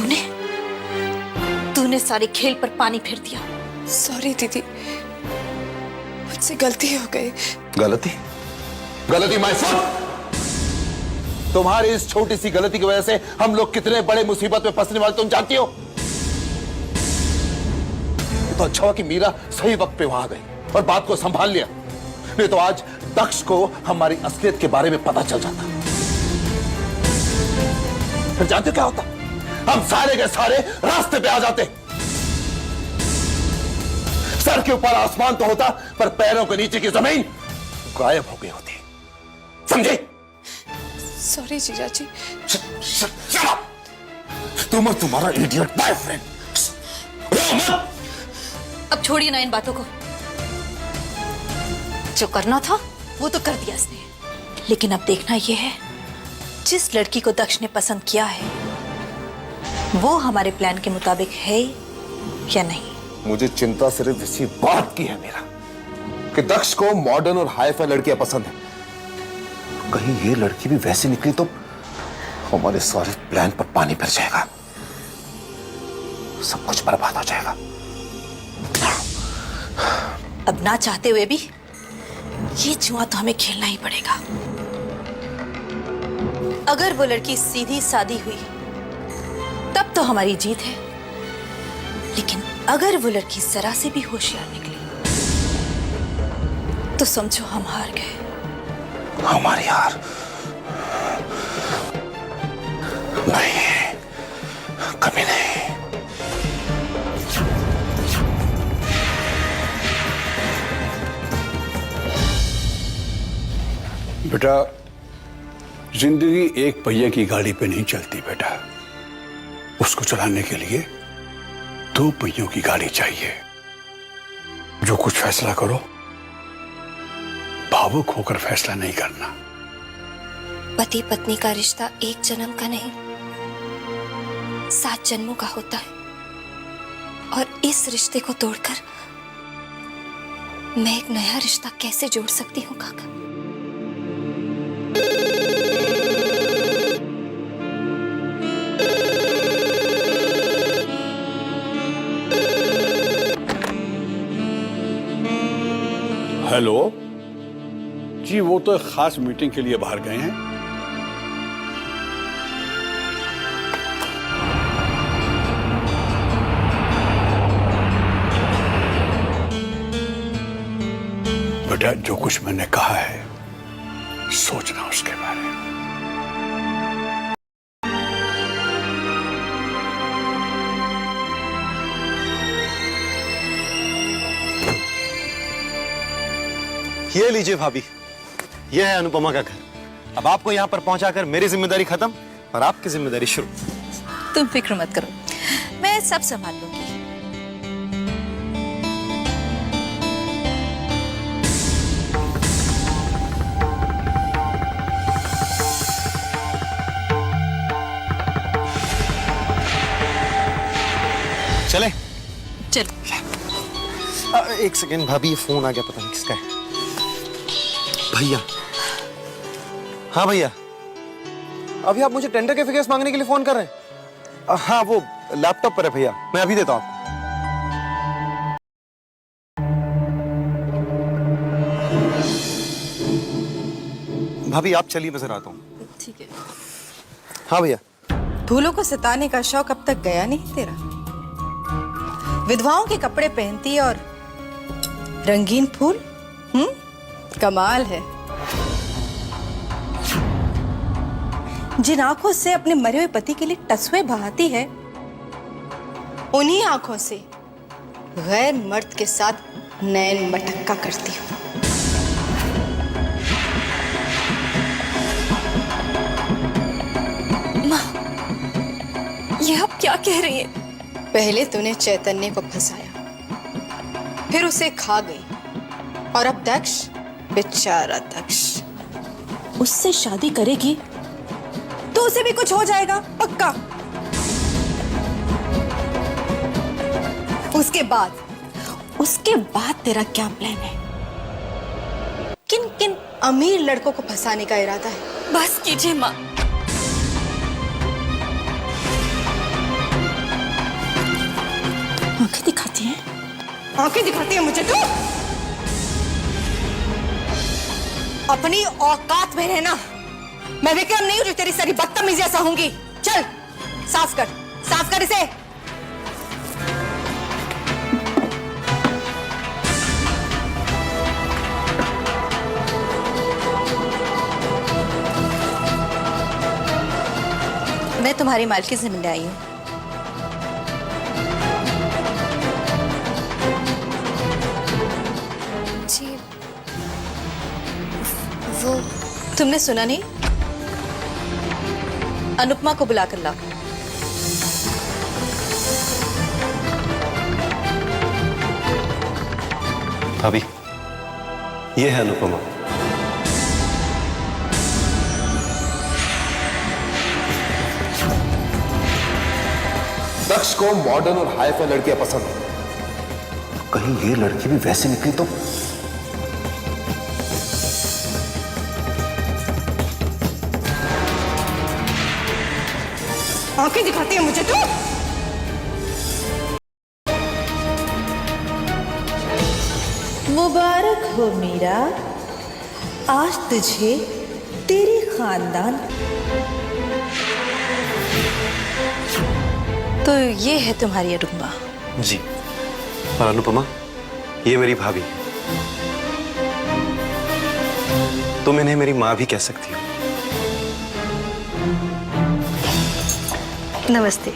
तूने सारे खेल पर पानी फेर दिया। सॉरी दीदी, मुझसे गलती हो गई। गलती? गलती माय फॉल्ट। तुम्हारी इस छोटी सी गलती की वजह से हम लोग कितने बड़े मुसीबत में फंसने वाले तुम जानती हो। तो अच्छा हुआ कि मीरा सही वक्त पे वहां गई और बात को संभाल लिया, नहीं तो आज दक्ष को हमारी असलियत के बारे में पता चल जाता। फिर जानते हो क्या होता? हम सारे के सारे रास्ते पे आ जाते। सर के ऊपर आसमान तो होता, पर पैरों के नीचे की जमीन गायब हो गई होती। समझे? सॉरी जीजा जी। तुम और तुम्हारा इडियट बॉयफ्रेंड। अब छोड़िए ना इन बातों को। जो करना था वो तो कर दिया इसने, लेकिन अब देखना यह है जिस लड़की को दक्ष ने पसंद किया है वो हमारे प्लान के मुताबिक है या नहीं। मुझे चिंता सिर्फ इसी बात की है मेरा कि दक्ष को मॉडर्न और हाई-फाई लड़कियां पसंद है। कहीं ये लड़की भी वैसी निकली तो हमारे सारे प्लान पर पानी फिर जाएगा, सब कुछ बर्बाद हो जाएगा। अब ना चाहते हुए भी ये जुआ तो हमें खेलना ही पड़ेगा। अगर वो लड़की सीधी सादी हुई तब तो हमारी जीत है, लेकिन अगर वो लड़की जरा से भी होशियार निकली तो समझो हम हार गए। हमारी हार नहीं, कभी नहीं। बेटा, जिंदगी एक पहिए की गाड़ी पे नहीं चलती बेटा, उसको चलाने के लिए दो पहियों की गाड़ी चाहिए। जो कुछ फैसला करो भावुक होकर फैसला नहीं करना। पति पत्नी का रिश्ता एक जन्म का नहीं 7 जन्मों का होता है, और इस रिश्ते को तोड़कर मैं एक नया रिश्ता कैसे जोड़ सकती हूँ काका? हेलो जी, वो तो एक खास मीटिंग के लिए बाहर गए हैं। बेटा, जो कुछ मैंने कहा है सोचना उसके बारे में। ये लीजिए भाभी, ये है अनुपमा का घर। अब आपको यहाँ पर पहुंचाकर मेरी जिम्मेदारी खत्म और आपकी जिम्मेदारी शुरू। तुम फिक्र मत करो, मैं सब संभाल लूंगी। चले? चलो। एक सेकेंड भाभी, ये फोन आ गया, पता नहीं किसका है। भैया। हाँ भैया, अभी आप मुझे टेंडर के फिगर्स मांगने के लिए फोन कर रहे हैं? हाँ, वो लैपटॉप पर है भैया, मैं अभी देता हूं आपको। भाभी आप चलिए, मैं जरा आता हूं। ठीक है। हाँ भैया। फूलों को सताने का शौक अब तक गया नहीं तेरा? विधवाओं के कपड़े पहनती और रंगीन फूल, कमाल है। जिन आंखों से अपने मरे हुए पति के लिए टसवे बहाती है, उन्हीं आंखों से गैर मर्द के साथ नैन मटक्का करती हूँ। माँ, ये आप क्या कह रही हैं? पहले तूने चैतन्य को फंसाया, फिर उसे खा गई, और अब दक्ष, बेचारा दक्ष। उससे शादी करेगी तो उसे भी कुछ हो जाएगा पक्का। उसके बाद तेरा क्या प्लान है? किन किन अमीर लड़कों को फंसाने का इरादा है? बस कीजिए माँ। आंखें दिखाती है? आंखें दिखाती है मुझे तू? अपनी औकात में रहना, मैं विक्रम नहीं हूं जो तेरी सारी बदतमीजियां सहूंगी। चल साफ कर इसे। मैं तुम्हारी मालकिन से मिलने आई हूँ। जी वो तुमने सुना नहीं? अनुपमा को बुला कर लाओ। भाभी, ये है अनुपमा। दक्ष को मॉडर्न और हाई-फाई लड़कियां पसंद है। कहीं ये लड़की भी वैसी निकली तो। आंखें दिखाती है मुझे तो। मुबारक हो मीरा, आज तुझे तेरी खानदान। तो ये है तुम्हारी अनुपमा। जी, और अनुपमा ये मेरी भाभी। तुम इन्हें मेरी माँ भी कह सकती हो। नमस्ते।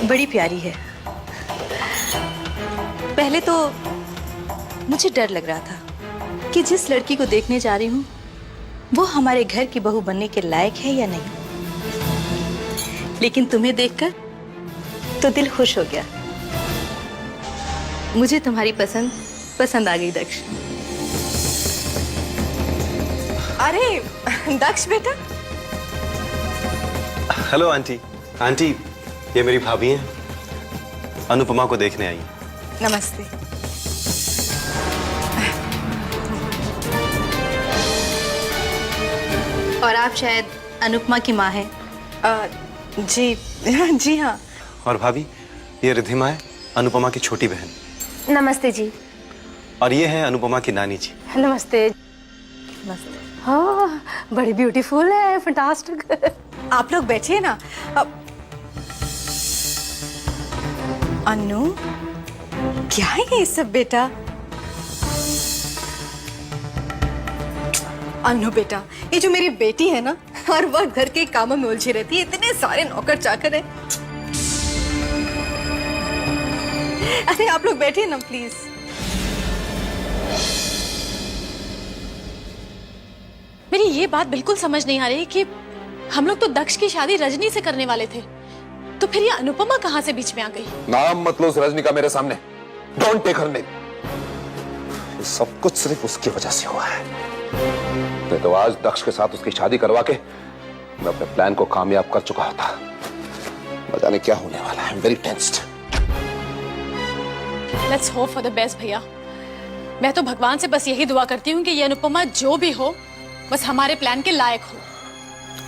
बड़ी प्यारी है। पहले तो मुझे डर लग रहा था कि जिस लड़की को देखने जा रही हूं वो हमारे घर की बहू बनने के लायक है या नहीं, लेकिन तुम्हें देखकर तो दिल खुश हो गया। मुझे तुम्हारी पसंद आ गई दक्ष। अरे दक्ष बेटा। Hello aunty. आंटी, ये मेरी भाभी हैं, अनुपमा को देखने आई। नमस्ते। और आप शायद अनुपमा की माँ हैं? जी जी हाँ। और भाभी, ये रिद्धिमा है, अनुपमा की छोटी बहन। नमस्ते जी। और ये है अनुपमा की नानी जी। नमस्ते। नमस्ते। हाँ, बड़ी ब्यूटीफुल है, फैंटास्टिक। आप लोग बैठिए ना। अनु, क्या है ये सब बेटा? अनु बेटा, ये जो मेरी बेटी है ना, हर वक्त घर के कामों में उलझी रहती है। इतने सारे नौकर चाकर हैं। अरे आप लोग बैठिए ना प्लीज। मेरी ये बात बिल्कुल समझ नहीं आ रही कि हम लोग तो दक्ष की शादी रजनी से करने वाले थे, तो फिर ये अनुपमा कहाँ से बीच में आ गई? नाम मत लो उस रजनी का मेरे सामने। Don't take her name. ये सब कुछ सिर्फ उसकी वजह से हुआ है। नहीं तो आज दक्ष के साथ उसकी शादी करवा के मैं अपने प्लान को कामयाब कर चुका होता। न जाने क्या होने वाला है। I am very tensed. Let's hope for the best भैया। मैं तो भगवान से बस यही दुआ करती हूँ कि ये अनुपमा जो भी हो बस हमारे प्लान के लायक हो।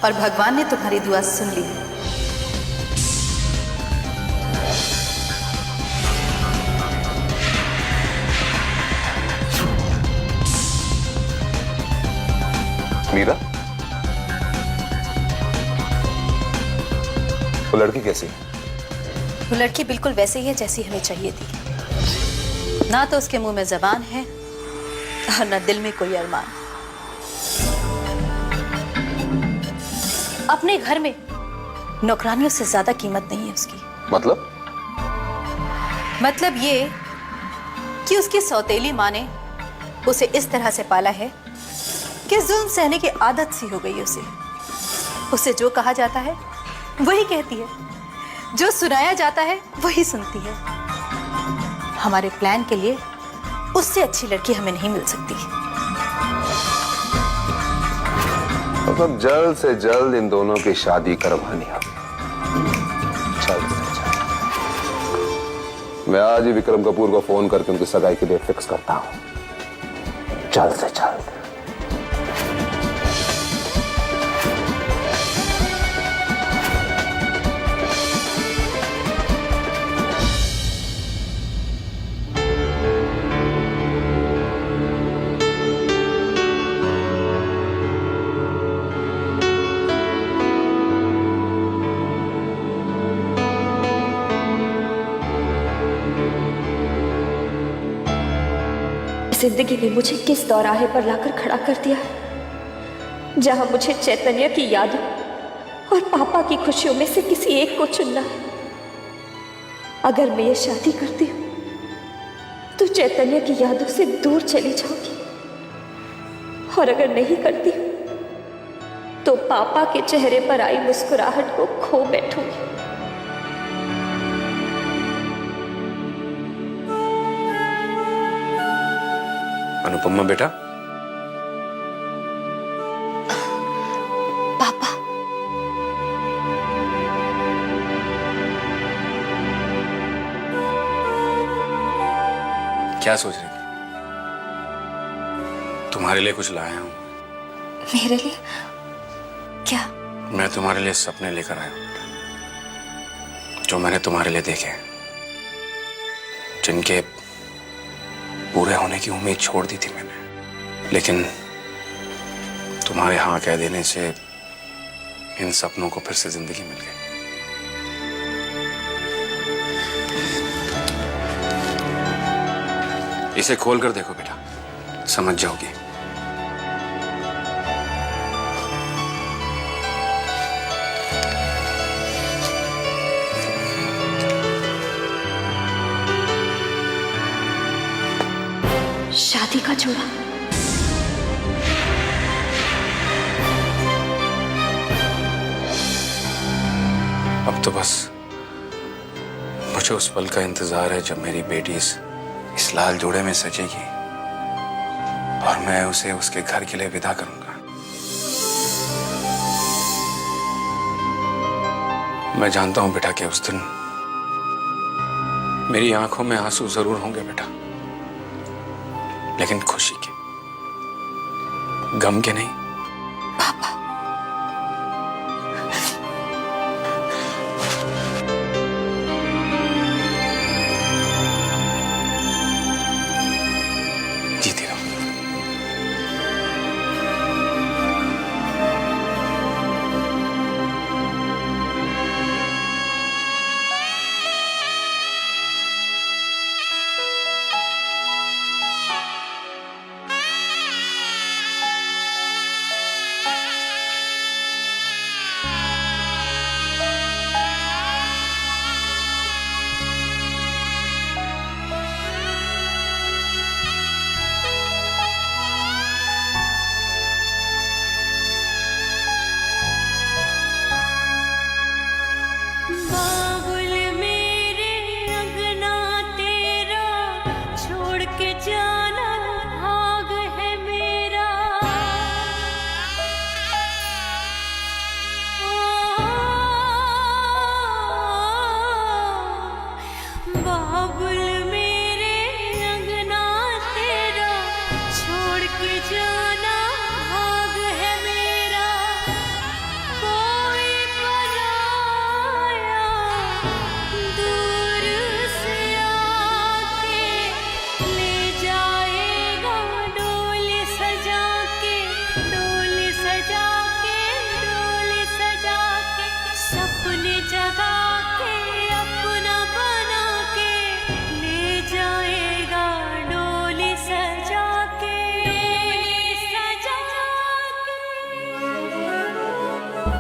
और भगवान ने तुम्हारी दुआ सुन ली। मीरा, वो लड़की कैसी है? वो लड़की बिल्कुल वैसे ही है जैसी हमें चाहिए थी। ना तो उसके मुंह में जबान है और ना दिल में कोई अरमान। अपने घर में नौकरानियों से ज्यादा कीमत नहीं है उसकी। मतलब ये कि उसकी सौतेली माँ ने उसे इस तरह से पाला है कि जुल्म सहने की आदत सी हो गई है उसे जो कहा जाता है वही कहती है, जो सुनाया जाता है वही सुनती है। हमारे प्लान के लिए उससे अच्छी लड़की हमें नहीं मिल सकती। मतलब जल्द से जल्द इन दोनों की शादी करवानी है। मैं आज ही विक्रम कपूर को फोन करके उनकी सगाई की डेट फिक्स करता हूं, जल्द से जल्द। जिंदगी ने मुझे किस दौराहे पर लाकर खड़ा कर दिया है, जहां मुझे चैतन्य की यादों और पापा की खुशियों में से किसी एक को चुनना है। अगर मैं ये शादी करती हूँ तो चैतन्य की यादों से दूर चली जाऊंगी, और अगर नहीं करती हूँ तो पापा के चेहरे पर आई मुस्कुराहट को खो बैठूंगी। अनुपमा बेटा, पापा, क्या सोच रही थी? तुम्हारे लिए कुछ लाया हूं। मेरे लिए क्या? मैं तुम्हारे लिए सपने लेकर आया हूं बेटा, जो मैंने तुम्हारे लिए देखे हैं, जिनके पूरे होने की उम्मीद छोड़ दी थी मैंने, लेकिन तुम्हारे हाँ कह देने से इन सपनों को फिर से जिंदगी मिल गई। इसे खोल कर देखो बेटा, समझ जाओगी। शादी का जोड़ा। अब तो बस मुझे उस पल का इंतजार है जब मेरी बेटी इस लाल जोड़े में सजेगी और मैं उसे उसके घर के लिए विदा करूंगा। मैं जानता हूं बेटा कि उस दिन मेरी आंखों में आंसू जरूर होंगे बेटा, लेकिन खुशी के, गम के नहीं। पापा, जीती रहो।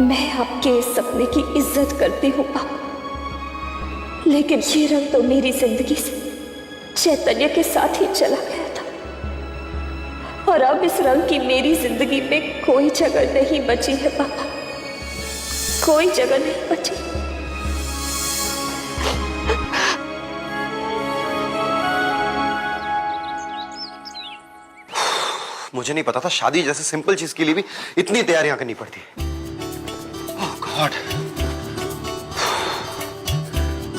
मैं आपके इस सपने की इज्जत करती हूँ पापा, लेकिन ये रंग तो मेरी जिंदगी से चैतन्य के साथ ही चला गया था, और अब इस रंग की मेरी जिंदगी में कोई जगह नहीं बची है पापा, कोई जगह नहीं बची। मुझे नहीं पता था शादी जैसे सिंपल चीज के लिए भी इतनी तैयारियां करनी पड़ती है। ओह गॉड।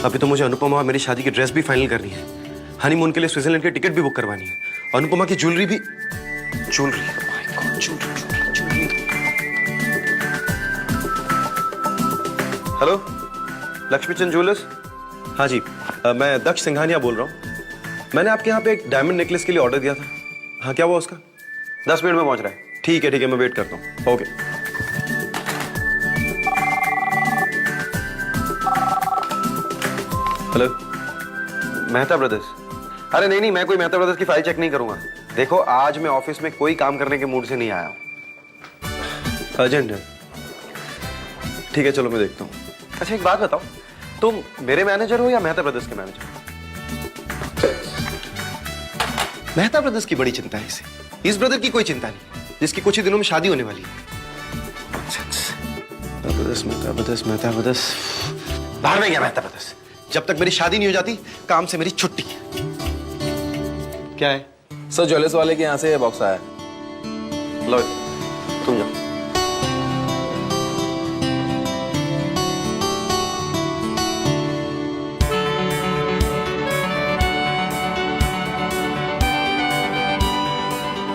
अभी तो मुझे अनुपमा और मेरी शादी की ड्रेस भी फाइनल करनी है, हनीमून के लिए स्विट्जरलैंड की टिकट भी बुक करवानी है, अनुपमा की ज्वेलरी भी। Jewellery, my God, jewellery. Hello, Lakshmi Chand jewellers. हाँ जी, मैं दक्ष सिंघानिया बोल रहा हूँ। मैंने आपके यहाँ पे एक डायमंड नेकलेस के लिए ऑर्डर दिया था। हाँ, क्या हुआ उसका? 10 मिनट में पहुंच रहा है। ठीक है, मैं वेट करता हूँ। ओके। Hello, Mehta brothers. अरे नहीं, मैं कोई मेहता ब्रदर्स की फाइल चेक नहीं करूंगा। देखो आज मैं ऑफिस में कोई काम करने के मूड से नहीं आया हूं। अर्जेंट है। ठीक है चलो मैं देखता हूँ। अच्छा एक बात बताओ, तुम मेरे मैनेजर हो या मेहता ब्रदर्स के मैनेजर? मेहता ब्रदर्स की बड़ी चिंता है इसे, इस ब्रदर की कोई चिंता नहीं, जिसकी कुछ ही दिनों में शादी होने वाली है। मेहता ब्रदर्स बाहर में गया मेहता ब्रदर्स। जब तक मेरी शादी नहीं हो जाती काम से मेरी छुट्टी। क्या है सर? ज्वेलर्स वाले के यहाँ से बॉक्स आया। लो तुम जाओ।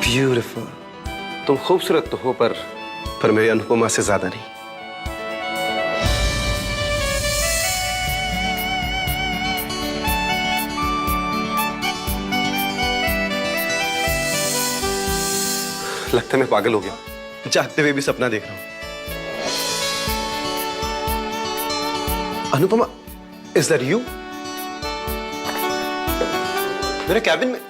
ब्यूटीफुल। तुम खूबसूरत तो हो पर मेरी अनुपमा से ज्यादा नहीं। लगता है मैं पागल हो गया, जागते हुए भी सपना देख रहा हूं। Anupama, is that you? मेरे कैबिन में।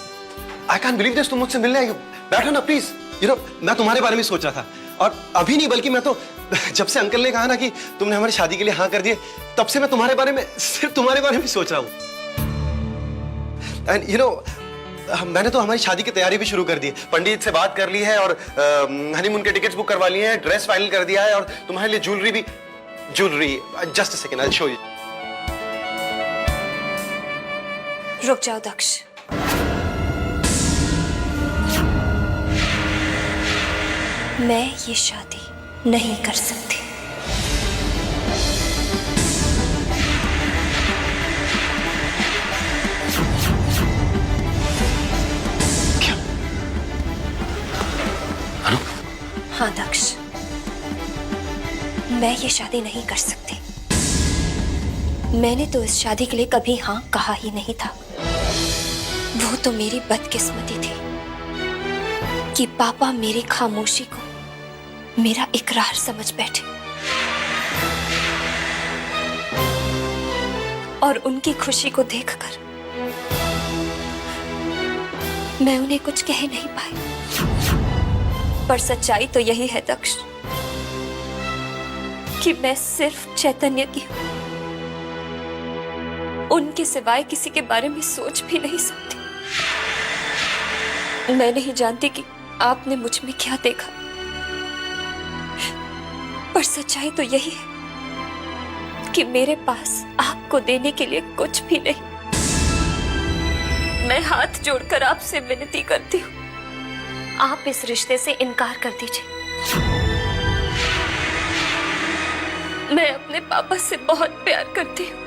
आई कैन बिलीव दिस, तुम मुझसे मिलने आई हो। बैठो ना प्लीज। मैं तुम्हारे बारे में सोच रहा था, और अभी नहीं बल्कि मैं तो जब से अंकल ने कहा ना कि तुमने हमारी शादी के लिए हाँ कर दिए, तब से मैं तुम्हारे बारे में, सिर्फ तुम्हारे बारे में सोच रहा हूं। एंड मैंने तो हमारी शादी की तैयारी भी शुरू कर दी है। पंडित से बात कर ली है और हनीमून के टिकट्स बुक करवा लिए हैं, ड्रेस फाइनल कर दिया है, और तुम्हारे लिए ज्वेलरी भी। Just a second, I will show you. रुक जाओ दक्ष। मैं ये शादी नहीं कर सकती। क्या? अनु? हाँ दक्ष, मैं ये शादी नहीं कर सकती। मैंने तो इस शादी के लिए कभी हाँ कहा ही नहीं था। वो तो मेरी बदकिस्मती थी कि पापा मेरी खामोशी को मेरा इकरार समझ बैठे और उनकी खुशी को देखकर मैं उन्हें कुछ कह नहीं पाई। पर सच्चाई तो यही है दक्ष कि मैं सिर्फ चैतन्य की हूं, उनके सिवाय किसी के बारे में सोच भी नहीं सकती। मैं नहीं जानती कि आपने मुझ में क्या देखा, पर सच्चाई तो यही है कि मेरे पास आपको देने के लिए कुछ भी नहीं। मैं हाथ जोड़कर आपसे विनती करती हूँ, आप इस रिश्ते से इनकार कर दीजिए। मैं अपने पापा से बहुत प्यार करती हूँ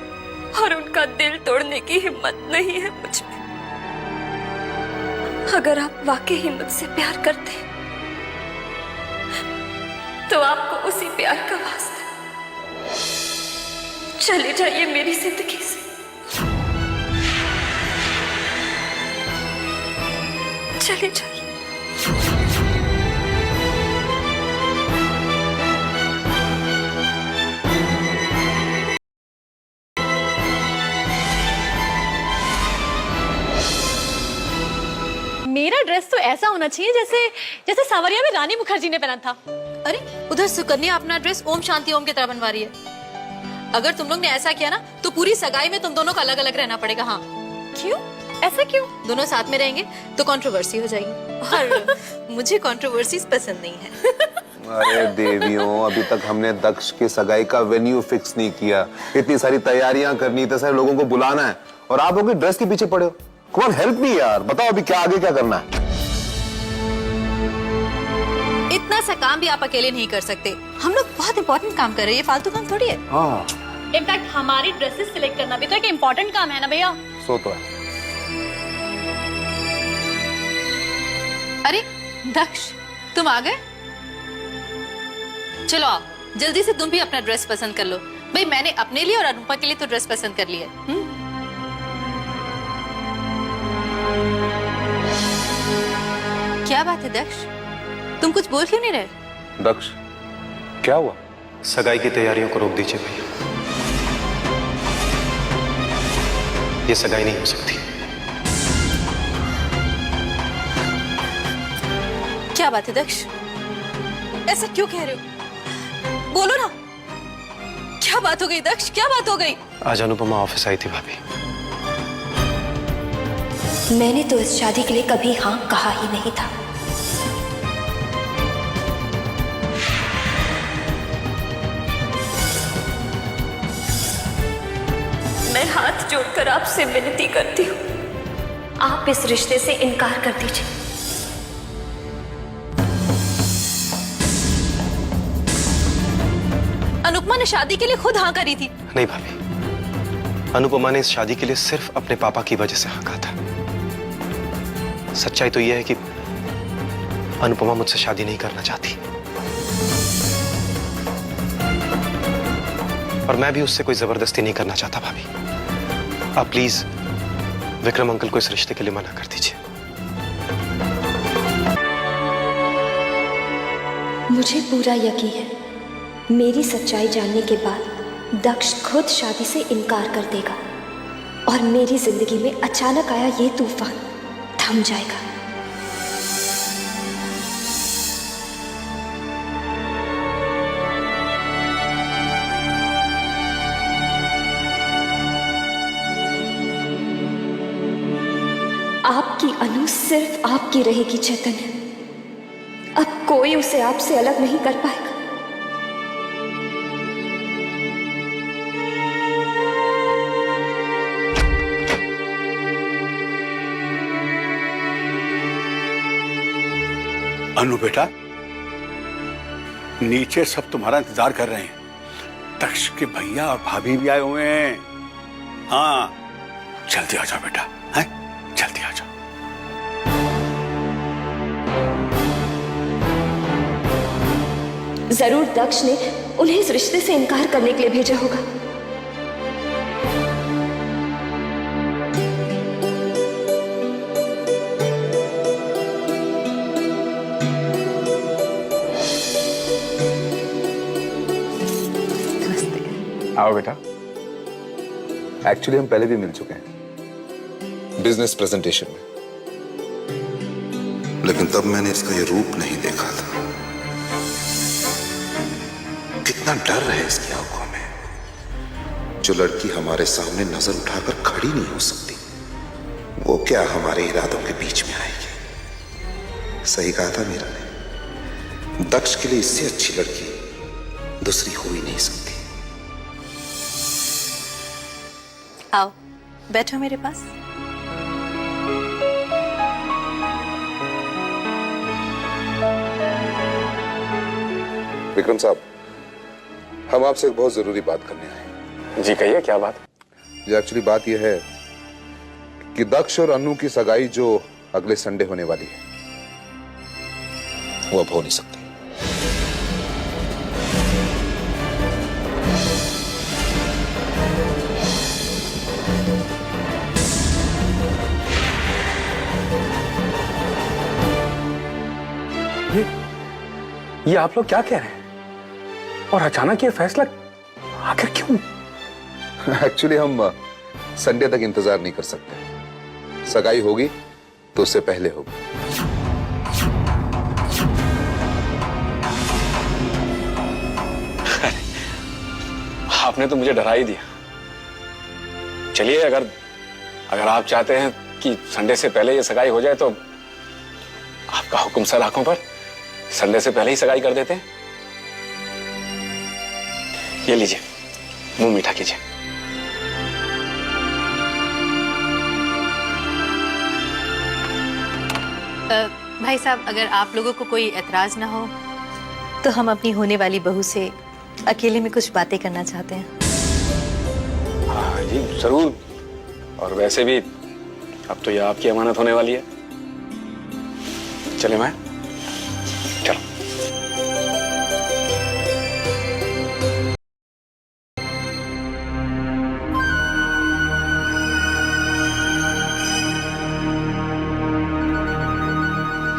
और उनका दिल तोड़ने की हिम्मत नहीं है मुझ में। अगर आप वाकई मुझसे प्यार करते हैं तो आपको उसी प्यार का वास्ता चले जाइए मेरी जिंदगी से। चले जाइए। मेरा ड्रेस तो ऐसा होना चाहिए जैसे जैसे सांवरिया में रानी मुखर्जी ने पहना था। अरे उधर सुकन्या अपना ड्रेस ओम शांति ओम की तरह बनवा रही है। अगर तुम लोग ने ऐसा किया ना तो पूरी सगाई में तुम दोनों को अलग अलग रहना पड़ेगा। हाँ क्यों? ऐसा क्यों? दोनों साथ में रहेंगे तो कंट्रोवर्सी हो जाएगी, और मुझे कंट्रोवर्सीज पसंद नहीं है। अरे देवियों, अभी तक हमने दक्ष की सगाई का वेन्यू फिक्स नहीं किया। इतनी सारी तैयारियां करनी, इतने सारे लोगों को बुलाना है, और आप लोग ड्रेस के पीछे पड़े हो। कौन हेल्प मी यार, बताओ अभी क्या आगे क्या करना है? इतना सा काम भी आप अकेले नहीं कर सकते। हम लोग बहुत इंपॉर्टेंट काम कर रहे हैं, ये फालतू काम थोड़ी है। हाँ इनफैक्ट हमारी ड्रेसेस सिलेक्ट करना भी तो एक इम्पोर्टेंट काम है ना भैया। सो तो है। अरे दक्ष, तुम आ गए? चलो आओ, जल्दी से तुम भी अपना ड्रेस पसंद कर लो। भाई मैंने अपने लिए और अनुपमा के लिए तो ड्रेस पसंद कर लिया है। क्या बात है दक्ष, तुम कुछ बोल क्यों नहीं रहे? दक्ष क्या हुआ? सगाई की तैयारियों को रोक दीजिए भैया, ये सगाई नहीं हो सकती। क्या बात है दक्ष? ऐसा क्यों कह रहे हो? बोलो ना, क्या बात हो गई दक्ष? क्या बात हो गई? आज अनुपमा ऑफिस आई थी भाभी। मैंने तो इस शादी के लिए कभी हाँ कहा ही नहीं था। मैं हाथ जोड़कर आपसे विनती करती हूँ, आप इस रिश्ते से इनकार कर दीजिए। अनुपमा ने शादी के लिए खुद हाँ करी थी। नहीं भाभी, अनुपमा ने इस शादी के लिए सिर्फ अपने पापा की वजह से हाँ कहा था। सच्चाई तो यह है कि अनुपमा मुझसे शादी नहीं करना चाहती, और मैं भी उससे कोई जबरदस्ती नहीं करना चाहता भाभी। आप प्लीज विक्रम अंकल को इस रिश्ते के लिए मना कर दीजिए। मुझे पूरा यकीन है मेरी सच्चाई जानने के बाद दक्ष खुद शादी से इनकार कर देगा और मेरी जिंदगी में अचानक आया ये तूफान थम जाएगा। आपकी अनु सिर्फ आपकी रहेगी चैतन्य। अब कोई उसे आपसे अलग नहीं कर पाएगा। अनु बेटा, नीचे सब तुम्हारा इंतजार कर रहे हैं। दक्ष के भैया और भाभी भी आए हुए हैं। हाँ, जल्दी आ जाओ बेटा, हैं? जल्दी आ जाओ। जरूर दक्ष ने उन्हें इस रिश्ते से इनकार करने के लिए भेजा होगा। आओ बेटा। एक्चुअली हम पहले भी मिल चुके हैं बिजनेस प्रेजेंटेशन में, लेकिन तब मैंने इसका ये रूप नहीं देखा था। कितना डर है इसकी आंखों में। जो लड़की हमारे सामने नजर उठाकर खड़ी नहीं हो सकती, वो क्या हमारे इरादों के बीच में आएगी। सही कहा था मीरा ने, दक्ष के लिए इससे अच्छी लड़की दूसरी हो ही नहीं सकती। आओ बैठो मेरे पास। विक्रम साहब, हम आपसे एक बहुत जरूरी बात करने आए हैं। जी कहिए, क्या बात? जी एक्चुअली बात यह है कि दक्ष और अनु की सगाई जो अगले संडे होने वाली है, वो अब हो नहीं सकती। ये आप लोग क्या कह रहे हैं? और अचानक ये फैसला आखिर क्यों? एक्चुअली हम संडे तक इंतजार नहीं कर सकते। सगाई होगी तो उससे पहले होगी। आपने तो मुझे डरा ही दिया। चलिए, अगर आप चाहते हैं कि संडे से पहले ये सगाई हो जाए तो आपका हुक्म सर आंखों पर, संडे से पहले ही सगाई कर देते हैं। ये लीजिए, मुंह मीठा कीजिए। भाई साहब, अगर आप लोगों को कोई एतराज ना हो तो हम अपनी होने वाली बहू से अकेले में कुछ बातें करना चाहते हैं। हाँ जी जरूर। और वैसे भी अब तो ये आपकी अमानत होने वाली है। चले मैं, चलो।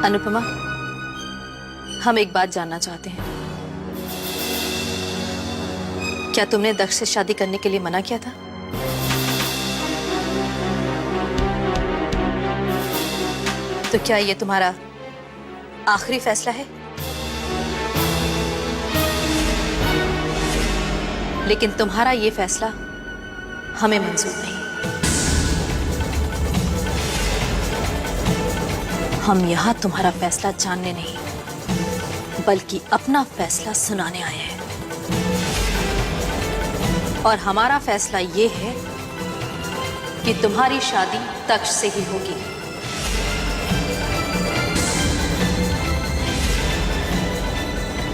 अनुपमा, हम एक बात जानना चाहते हैं। क्या तुमने दक्ष से शादी करने के लिए मना किया था? तो क्या ये तुम्हारा आखिरी फैसला है, लेकिन तुम्हारा ये फैसला हमें मंजूर नहीं। हम यहां तुम्हारा फैसला जानने नहीं, बल्कि अपना फैसला सुनाने आए हैं। और हमारा फैसला ये है कि तुम्हारी शादी दक्ष से ही होगी।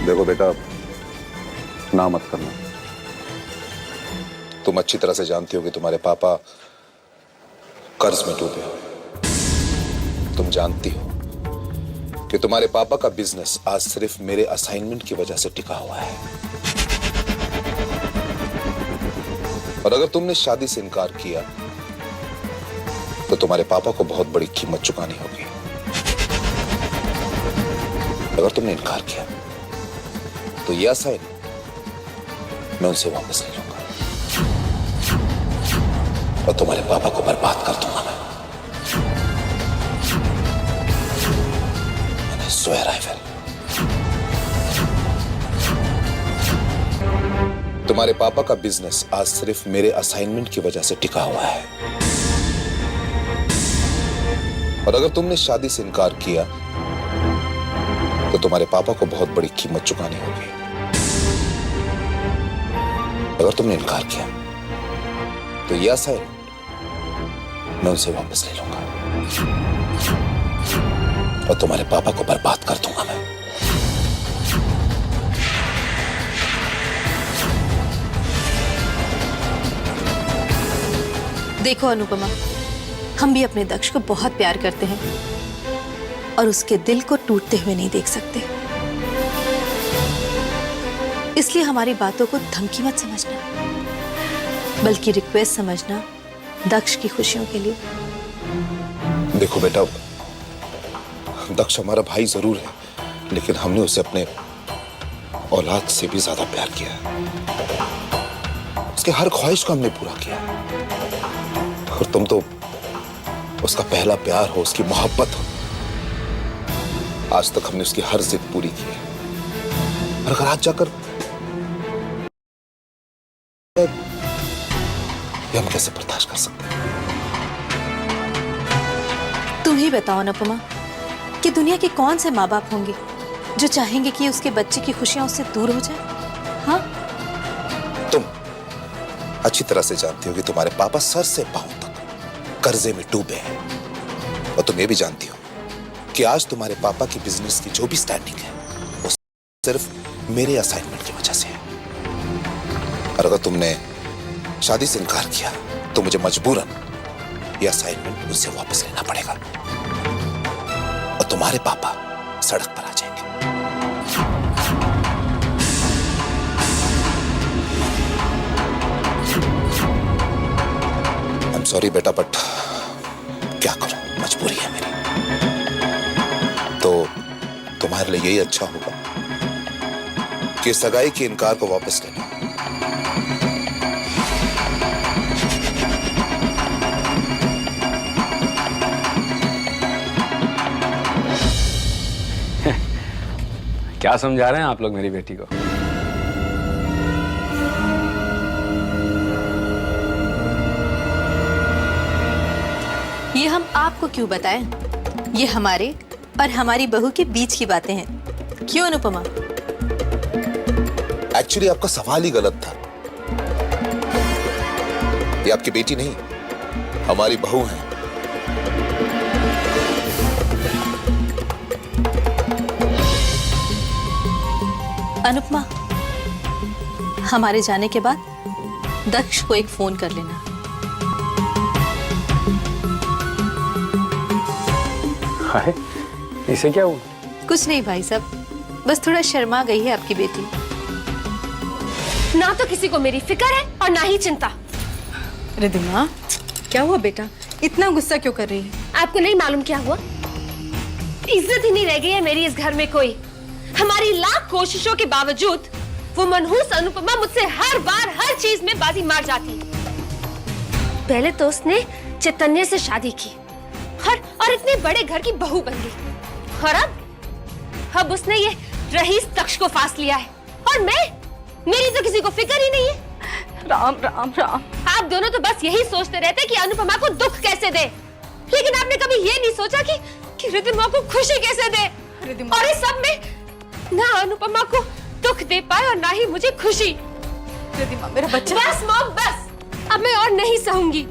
देखो बेटा, ना मत करना। तुम अच्छी तरह से जानती हो कि तुम्हारे पापा कर्ज में डूबे हो। तुम जानती हो कि तुम्हारे पापा का बिजनेस आज सिर्फ मेरे असाइनमेंट की वजह से टिका हुआ है। और अगर तुमने शादी से इनकार किया तो तुम्हारे पापा को बहुत बड़ी कीमत चुकानी होगी। अगर तुमने इनकार किया तो यह साइन मैं उनसे वापस ले लूंगा और तुम्हारे पापा को बर्बाद कर दूंगा। मैंने swear I will। तुम्हारे पापा का बिजनेस आज सिर्फ मेरे असाइनमेंट की वजह से टिका हुआ है। और अगर तुमने शादी से इनकार किया तो तुम्हारे पापा को बहुत बड़ी कीमत चुकानी होगी। अगर तुमने इनकार किया तो यह साइन मैं उनसे वापस ले लूंगा और तुम्हारे पापा को बर्बाद कर दूंगा मैं। देखो अनुपमा, हम भी अपने दक्ष को बहुत प्यार करते हैं और उसके दिल को टूटते हुए नहीं देख सकते। इसलिए हमारी बातों को धमकी मत समझना, बल्कि रिक्वेस्ट समझना दक्ष की खुशियों के लिए। देखो बेटा, दक्ष हमारा भाई जरूर है, लेकिन हमने उसे अपने औलाद से भी ज्यादा प्यार किया है। उसके हर ख्वाहिश को हमने पूरा किया। और तुम तो उसका पहला प्यार हो, उसकी मोहब्बत हो। आज तक हमने उसकी हर जिद पूरी की है। और अगर आज जाकर ये हम कैसे बर्दाश्त कर सकते हैं? तुम ही बताओ अनुपमा कि दुनिया के कौन से माँ बाप होंगे जो चाहेंगे कि उसके बच्चे की खुशियां उससे दूर हो जाए? हाँ, तुम अच्छी तरह से जानती हो कि तुम्हारे पापा सर से पांव तक कर्जे में डूबे हैं। और तुम ये भी जानती हो कि आज तुम्हारे पापा की बिजनेस की जो भी स्टैंडिंग है वो सिर्फ मेरे असाइनमेंट की वजह से है। और अगर तुमने शादी से इनकार किया तो मुझे मजबूरन यह असाइनमेंट मुझसे वापस लेना पड़ेगा और तुम्हारे पापा सड़क पर आ जाएंगे। I'm sorry बेटा, बट क्या करूं, मजबूरी है मेरी। तो तुम्हारे लिए यही अच्छा होगा कि सगाई के इनकार को वापस ले लो। क्या समझा रहे हैं आप लोग मेरी बेटी को? ये हम आपको क्यों बताएं? ये हमारे और हमारी बहू के बीच की बातें हैं। क्यों अनुपमा? एक्चुअली आपका सवाल ही गलत था। ये आपकी बेटी नहीं, हमारी बहू है। अनुपमा, हमारे जाने के बाद दक्ष को एक फोन कर लेना। हाय, इसे क्या हुआ? कुछ नहीं भाई साहब, बस थोड़ा शर्मा गई है आपकी बेटी। ना तो किसी को मेरी फिक्र है और ना ही चिंता। रिद्धिमा, क्या हुआ बेटा? इतना गुस्सा क्यों कर रही है? आपको नहीं मालूम क्या हुआ? इज्जत ही नहीं रह गई है मेरी इस घर में कोई। हमारी लाख कोशिशों के बावजूद वो मनहूस अनुपमा मुझसे हर बार हर चीज में बाजी मार जाती है। पहले तो उसने चैतन्य से शादी की और इतने बड़े घर की बहू बन गई। और अब अब उसने ये रईस दक्ष को फांस लिया है और मेरी तो किसी को फिक्र ही नहीं है। राम राम राम। आप दोनों तो बस यही सोचते रहते कि अनुपमा को दुख कैसे दे, लेकिन आपने कभी ये नहीं सोचा कि रिद्धिमा को खुशी कैसे दे। और इस सब में ना अनुपमा को दुख दे पाए और ना ही मुझे खुशी। रिद्धिमा मेरा बच्चा। बस मॉम बस, अब मैं और नहीं सहूंगी।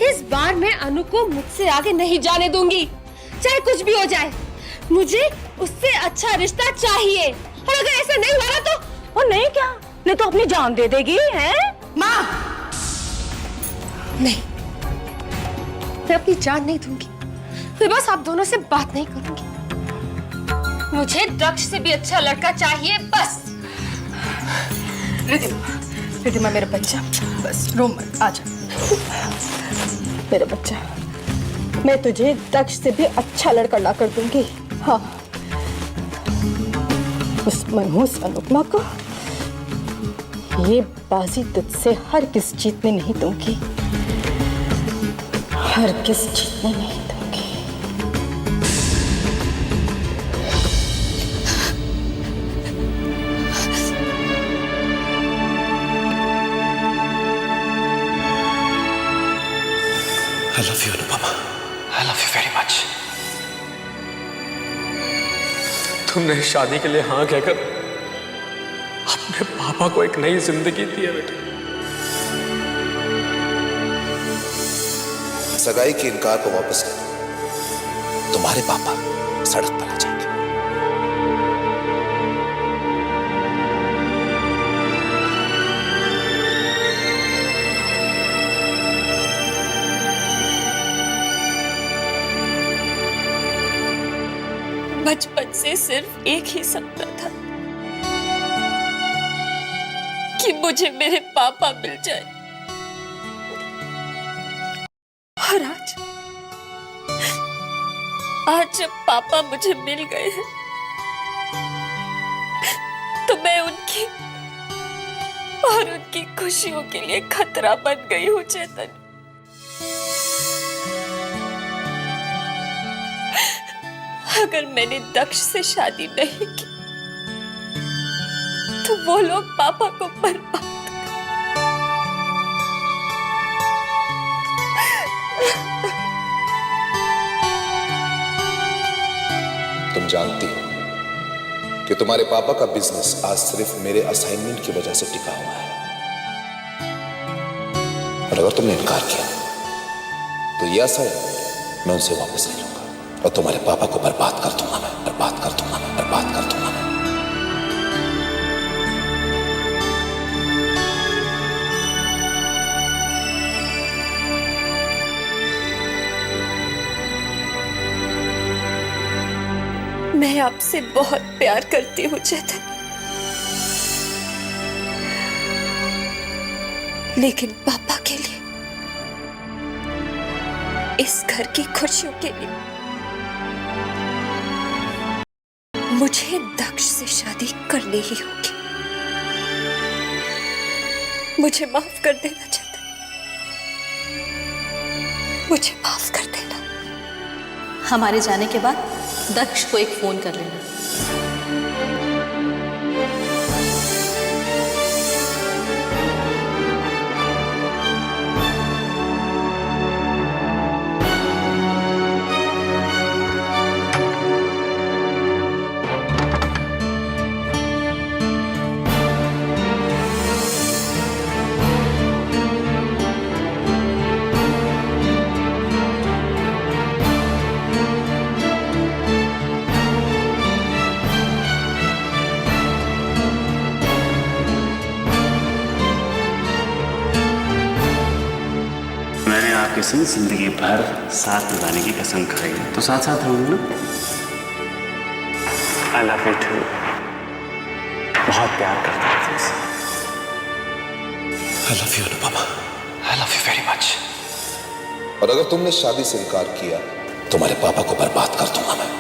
इस बार मैं अनु को मुझसे आगे नहीं जाने दूंगी, चाहे कुछ भी हो जाए। मुझे उससे अच्छा रिश्ता चाहिए और अगर ऐसा नहीं हुआ तो और नहीं क्या, नहीं तो अपनी जान दे देगी हैं? माँ नहीं, मैं अपनी जान नहीं दूंगी, मैं बस आप दोनों से बात नहीं करूंगी। मुझे दक्ष से भी अच्छा लड़का चाहिए बस। रिद्धिमा मेरा बच्चा, बस रो मत, आजा मेरा बच्चा। मैं तुझे दक्ष से भी अच्छा लड़का ला कर दूंगी। हाँ, उस मनहूस अनुपमा को ये बाजी तुझसे हर किस जीतने नहीं दूंगी, हर किस जीतने नहीं दूंगी। I love you, Anupama. I love you very much। तुमने शादी के लिए हाँ कहकर अपने पापा को एक नई जिंदगी दी है बेटा। सगाई के इनकार को वापस ले, तुम्हारे पापा सड़क पर आ जाएंगे। बचपन से सिर्फ एक ही सपना था कि मुझे मेरे पापा मिल जाए, और आज जब पापा मुझे मिल गए हैं तो मैं उनकी और उनकी खुशियों के लिए खतरा बन गई हूँ। चेतन, अगर मैंने दक्ष से शादी नहीं की तो वो लोग पापा को बर्बाद। तुम जानती हो कि तुम्हारे पापा का बिजनेस आज सिर्फ मेरे असाइनमेंट की वजह से टिका हुआ है, और अगर तुमने इनकार किया तो यह असाइनमेंट मैं उनसे वापस ले लूंगा और तुम्हारे पापा को बर्बाद कर दूंगा मैं, बर्बाद कर दूंगा मैं, बर्बाद कर दूंगा मैं। मैं आपसे बहुत प्यार करती हूँ चेतन, लेकिन पापा के लिए, इस घर की खुशियों के लिए मुझे दक्ष से शादी करनी ही होगी। मुझे माफ कर देना चेतन, मुझे माफ कर देना। हमारे जाने के बाद दक्ष को एक फोन कर लेना। आपके संग जिंदगी भर साथ निभाने की कसम खाई है, तो साथ साथ रहूंगा ना। आई लव यू टू, बहुत प्यार करता हूँ तुमसे। I love you, Anupama. I love you very much। और अगर तुमने शादी से इनकार किया तुम्हारे पापा को बर्बाद कर दूंगा मैं।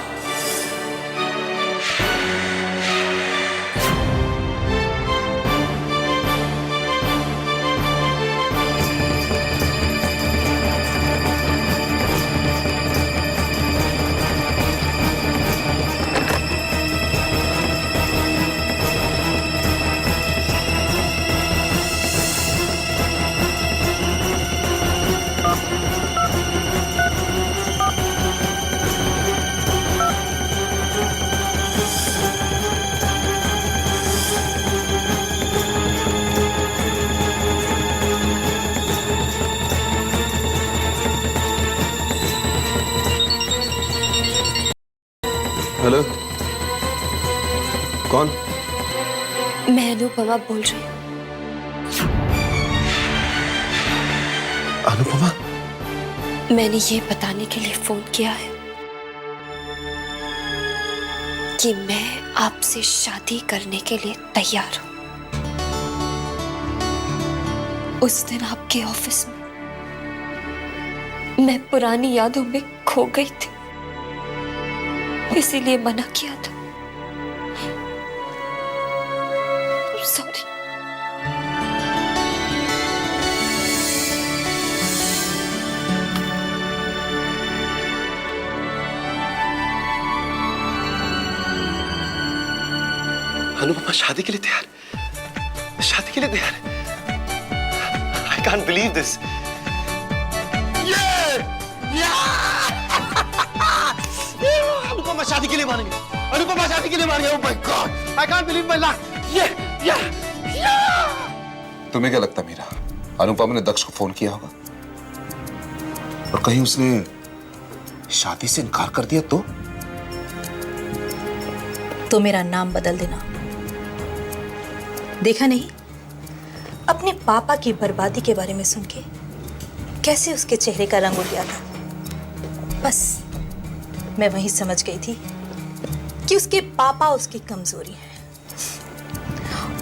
हेलो, कौन? मैं अनुपमा बोल रही हूँ। अनुपमा? मैंने ये बताने के लिए फोन किया है कि मैं आपसे शादी करने के लिए तैयार हूं। उस दिन आपके ऑफिस में मैं पुरानी यादों में खो गई थी, इसीलिए मना किया था। सॉरी। अनुपमा शादी के लिए तैयार? शादी के लिए तैयार? I can't believe this. Anupama शादी के लिए मान गई। अनुपमा शादी के लिए मान गई। Oh my God! I can't believe my luck. तुम्हें क्या लगता मीरा, अनुपमा ने दक्ष को फोन किया होगा और कहीं उसने शादी से इनकार कर दिया तो मेरा नाम बदल देना। देखा नहीं अपने पापा की बर्बादी के बारे में सुन के कैसे उसके चेहरे का रंग उड़ गया था। बस मैं वही समझ गई थी कि उसके पापा उसकी कमजोरी है,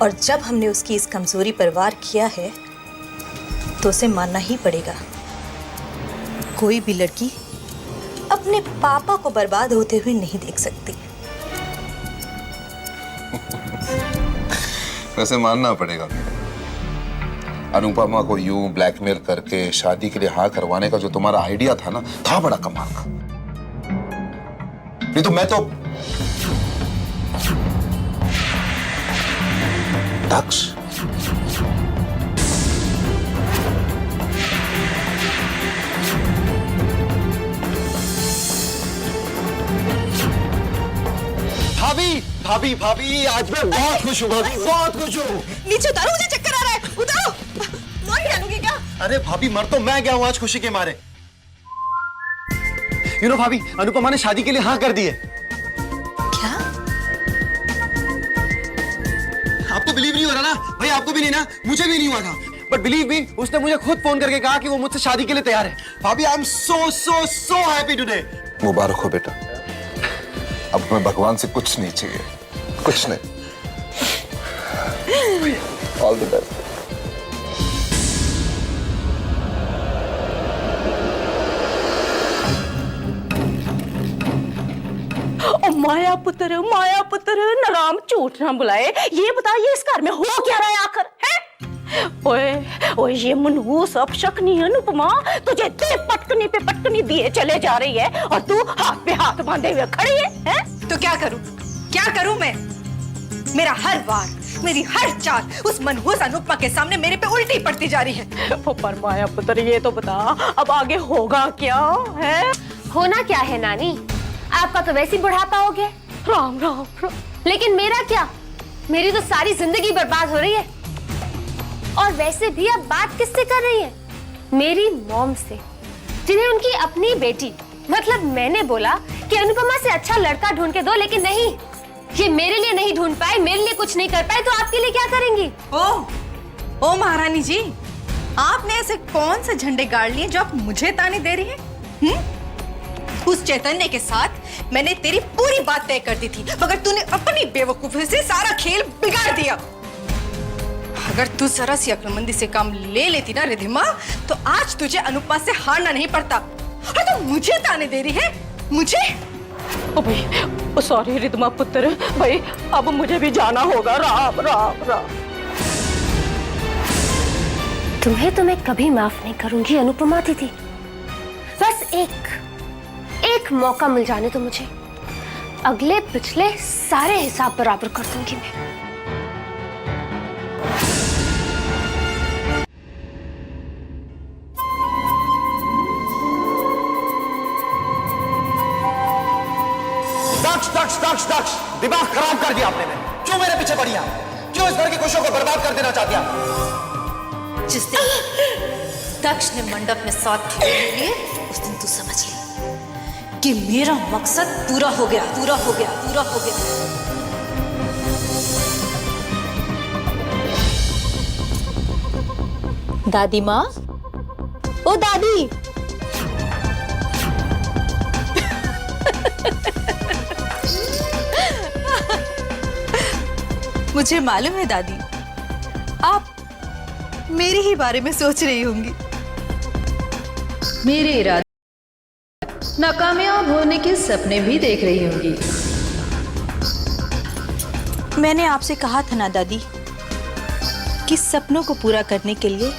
और जब हमने उसकी इस कमजोरी पर वार किया है तो उसे मानना ही पड़ेगा। कोई भी लड़की अपने पापा को बर्बाद होते हुए नहीं देख सकती। वैसे मानना पड़ेगा, अनुपमा को यूं ब्लैकमेल करके शादी के लिए हाँ करवाने का जो तुम्हारा आइडिया था ना, था बड़ा कमाल का। नहीं तो मैं तो दक्ष, भाभी भाभी भाभी, आज मैं बहुत खुश हूँ भाभी, बहुत खुश हूँ। नीचे उतारो, मुझे चक्कर आ रहा है। उतारो। मर डालूंगी क्या? अरे भाभी, मर तो मैं गया हूँ आज खुशी के मारे। भाभी, अनुपमा ने शादी के लिए हाँ कर दी है। क्या? आपको बिलीव नहीं हो रहा ना भाई? आपको भी नहीं ना? मुझे भी नहीं हुआ था, बट बिलीव मी, उसने मुझे खुद फोन करके कहा कि वो मुझसे शादी के लिए तैयार है। भाभी, I am so happy today. मुबारक हो बेटा, अब तुम्हें भगवान से कुछ नहीं चाहिए, कुछ नहीं। All the best. माया पुत्र नाम झूठ ना बुलाए। ये बता, ये इस घर में हो क्या रहा है आखिर, है? ओए ये मनहूस अपशक्नी अनुपमा तुझे दे पटकनी पे पटकनी दिए चले जा रही है और तू हाथ पे हाथ बांधे हुए खड़ी है? तो क्या करूं मैं? मेरा हर वार, मेरी हर चाल उस मनहूस अनुपमा के सामने मेरे पे उल्टी पड़ती जा रही है। पर माया पुत्र, ये तो बता, अब आगे होगा क्या है? होना क्या है नानी, आपका तो वैसी बुढ़ापा हो गया। राम राम राम। लेकिन मेरा क्या? मेरी तो सारी जिंदगी बर्बाद हो रही है। और वैसे भी अब बात किससे कर रही है? मेरी मॉम से, जिन्हें उनकी अपनी बेटी, मतलब मैंने बोला कि अनुपमा से अच्छा लड़का ढूंढ के दो, लेकिन नहीं, ये मेरे लिए नहीं ढूंढ पाए, मेरे लिए कुछ नहीं कर पाए, तो आपके लिए क्या करेंगी? ओ महारानी जी, आपने ऐसे कौन से झंडे गाड़ लिए जो आप मुझे ताने दे रही हैं? उस चैतन्य के साथ मैंने तेरी पूरी बात तय कर दी थी, मगर तूने अपनी बेवकूफी से सारा खेल बिगाड़ दिया। अगर तू जरा सी अक्लमंदी से काम ले लेती ना रिधिमा, तो आज तुझे अनुपमा से हारना नहीं पड़ता। और तू मुझे ताने दे रही है? मुझे? ओ भाई, सॉरी रिधिमा पुत्र, भाई अब मुझे भी जाना होगा। राम राम राम। तुम्हें तो मैं कभी माफ नहीं करूंगी अनुपमा दीदी। बस एक मौका मिल जाने तो मुझे, अगले पिछले सारे हिसाब बराबर कर दूंगी मैं। दक्ष, दिमाग खराब कर दिया आपने। क्यों मेरे पीछे पड़ी आप? क्यों इस घर की खुशियों को बर्बाद कर देना चाहती आप? जिस दिन दक्ष ने मंडप में साथ लिए, उस दिन तू समझ ले कि मेरा मकसद पूरा हो गया, पूरा हो गया, पूरा हो गया। दादी माँ, ओ दादी। मुझे मालूम है दादी, आप मेरे ही बारे में सोच रही होंगी। मेरे इरादे नाकामयाब होने के सपने भी देख रही होंगी। मैंने आपसे कहा था ना दादी कि सपनों को पूरा करने के लिए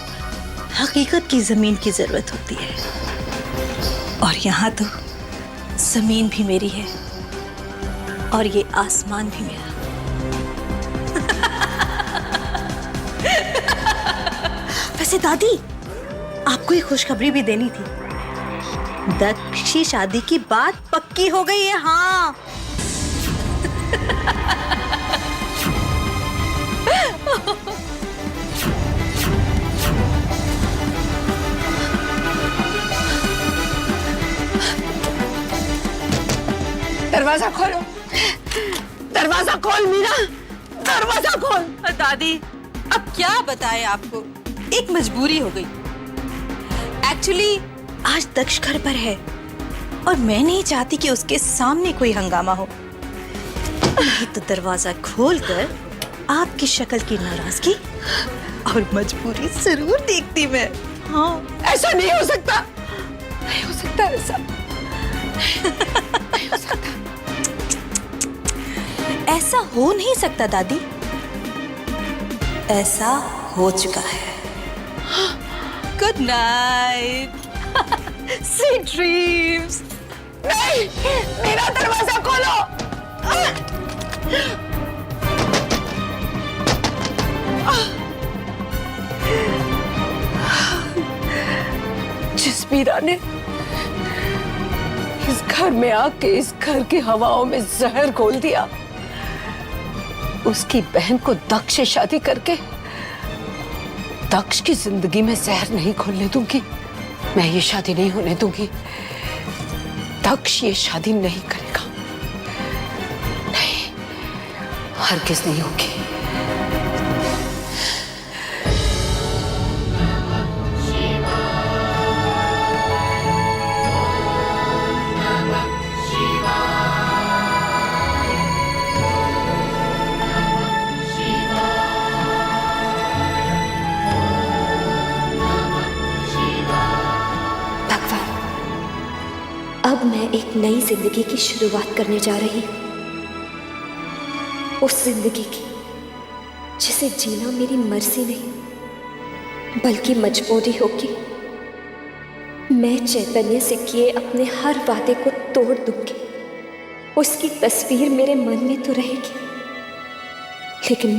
हकीकत की जमीन की जरूरत होती है, और यहाँ तो जमीन भी मेरी है और ये आसमान भी मेरा। वैसे दादी, आपको एक खुशखबरी भी देनी थी। दक्ष की शादी की बात पक्की हो गई है। हाँ। दरवाजा खोलो, दरवाजा खोल मीरा, दरवाजा खोल। दादी, अब क्या बताएं आपको, एक मजबूरी हो गई। एक्चुअली आज दक्ष घर पर है और मैं नहीं चाहती कि उसके सामने कोई हंगामा हो। नहीं तो दरवाजा खोलकर आपकी शक्ल की नाराजगी और मजबूरी जरूर देखती मैं। हाँ, ऐसा नहीं हो सकता, नहीं हो सकता ऐसा, नहीं हो सकता। ऐसा हो नहीं सकता दादी, ऐसा हो चुका है। Good night, sweet dreams. नहीं, मेरा दरवाजा खोलो। जिस मीरा ने इस घर में आके इस घर की हवाओं में जहर घोल दिया, उसकी बहन को दक्ष से शादी करके दक्ष की जिंदगी में जहर नहीं घोलने दूंगी। मैं ये शादी नहीं होने दूंगी। दक्ष ये शादी नहीं करेगा, नहीं, हरगिज नहीं होगी। अब मैं एक नई जिंदगी की शुरुआत करने जा रही हूँ। उस जिंदगी की जिसे जीना मेरी मर्जी नहीं बल्कि मजबूरी होगी। मैं चैतन्य से किए अपने हर वादे को तोड़ दूंगी। उसकी तस्वीर मेरे मन में तो रहेगी, लेकिन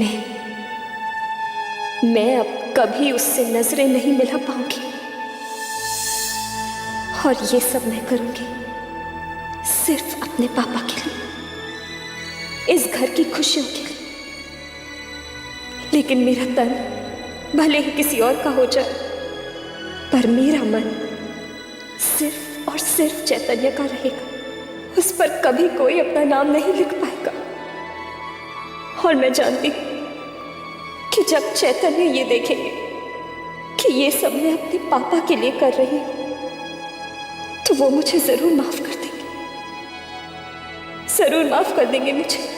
मैं अब कभी उससे नजरें नहीं मिला पाऊंगी। और ये सब मैं करूंगी सिर्फ अपने पापा के लिए, इस घर की खुशियों के लिए। लेकिन मेरा तन भले ही किसी और का हो जाए, पर मेरा मन सिर्फ और सिर्फ चैतन्य का रहेगा। उस पर कभी कोई अपना नाम नहीं लिख पाएगा। और मैं जानती हूं कि जब चैतन्य ये देखेंगे कि ये सब मैं अपने पापा के लिए कर रही हूं, तो वो मुझे जरूर माफ कर देंगे, जरूर माफ कर देंगे मुझे।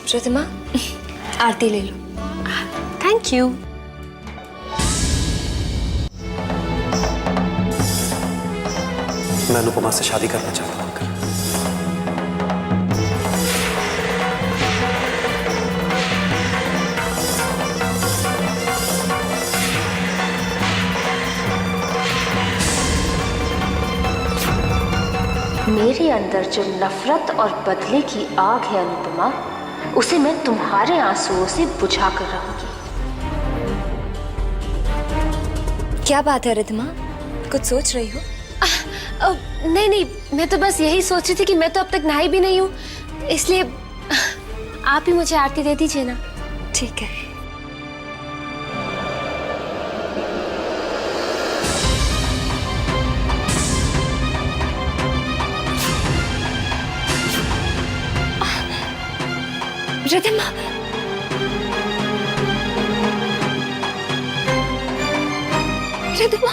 प्रतिमा, आरती ले लो। Thank you. मैं अनुपमा से शादी करना चाहता हूं अंकल। मेरे अंदर जो नफरत और बदले की आग है अनुपमा, उसे मैं तुम्हारे आंसुओं से बुझा कर रहूंगी। क्या बात है रिद्धिमा, कुछ सोच रही हो? नहीं नहीं, मैं तो बस यही सोच रही थी कि मैं तो अब तक नहाई भी नहीं हूँ, इसलिए आप ही मुझे आरती दे दीजिए ना। ठीक है। रिद्धिमा, रिद्धिमा,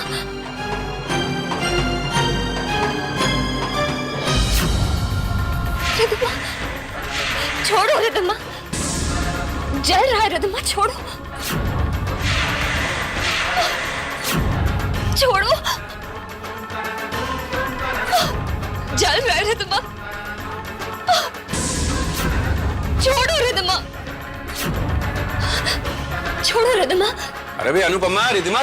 रिद्धिमा, छोड़ो रिद्धिमा, जल रहा है रिद्धिमा, छोड़ो, छोड़ो, जल रहा है रिद्धिमा, छोड़ो रिद्धिमा, छोड़ो रिद्धिमा। अरे भाई अनुपमा, रिद्धिमा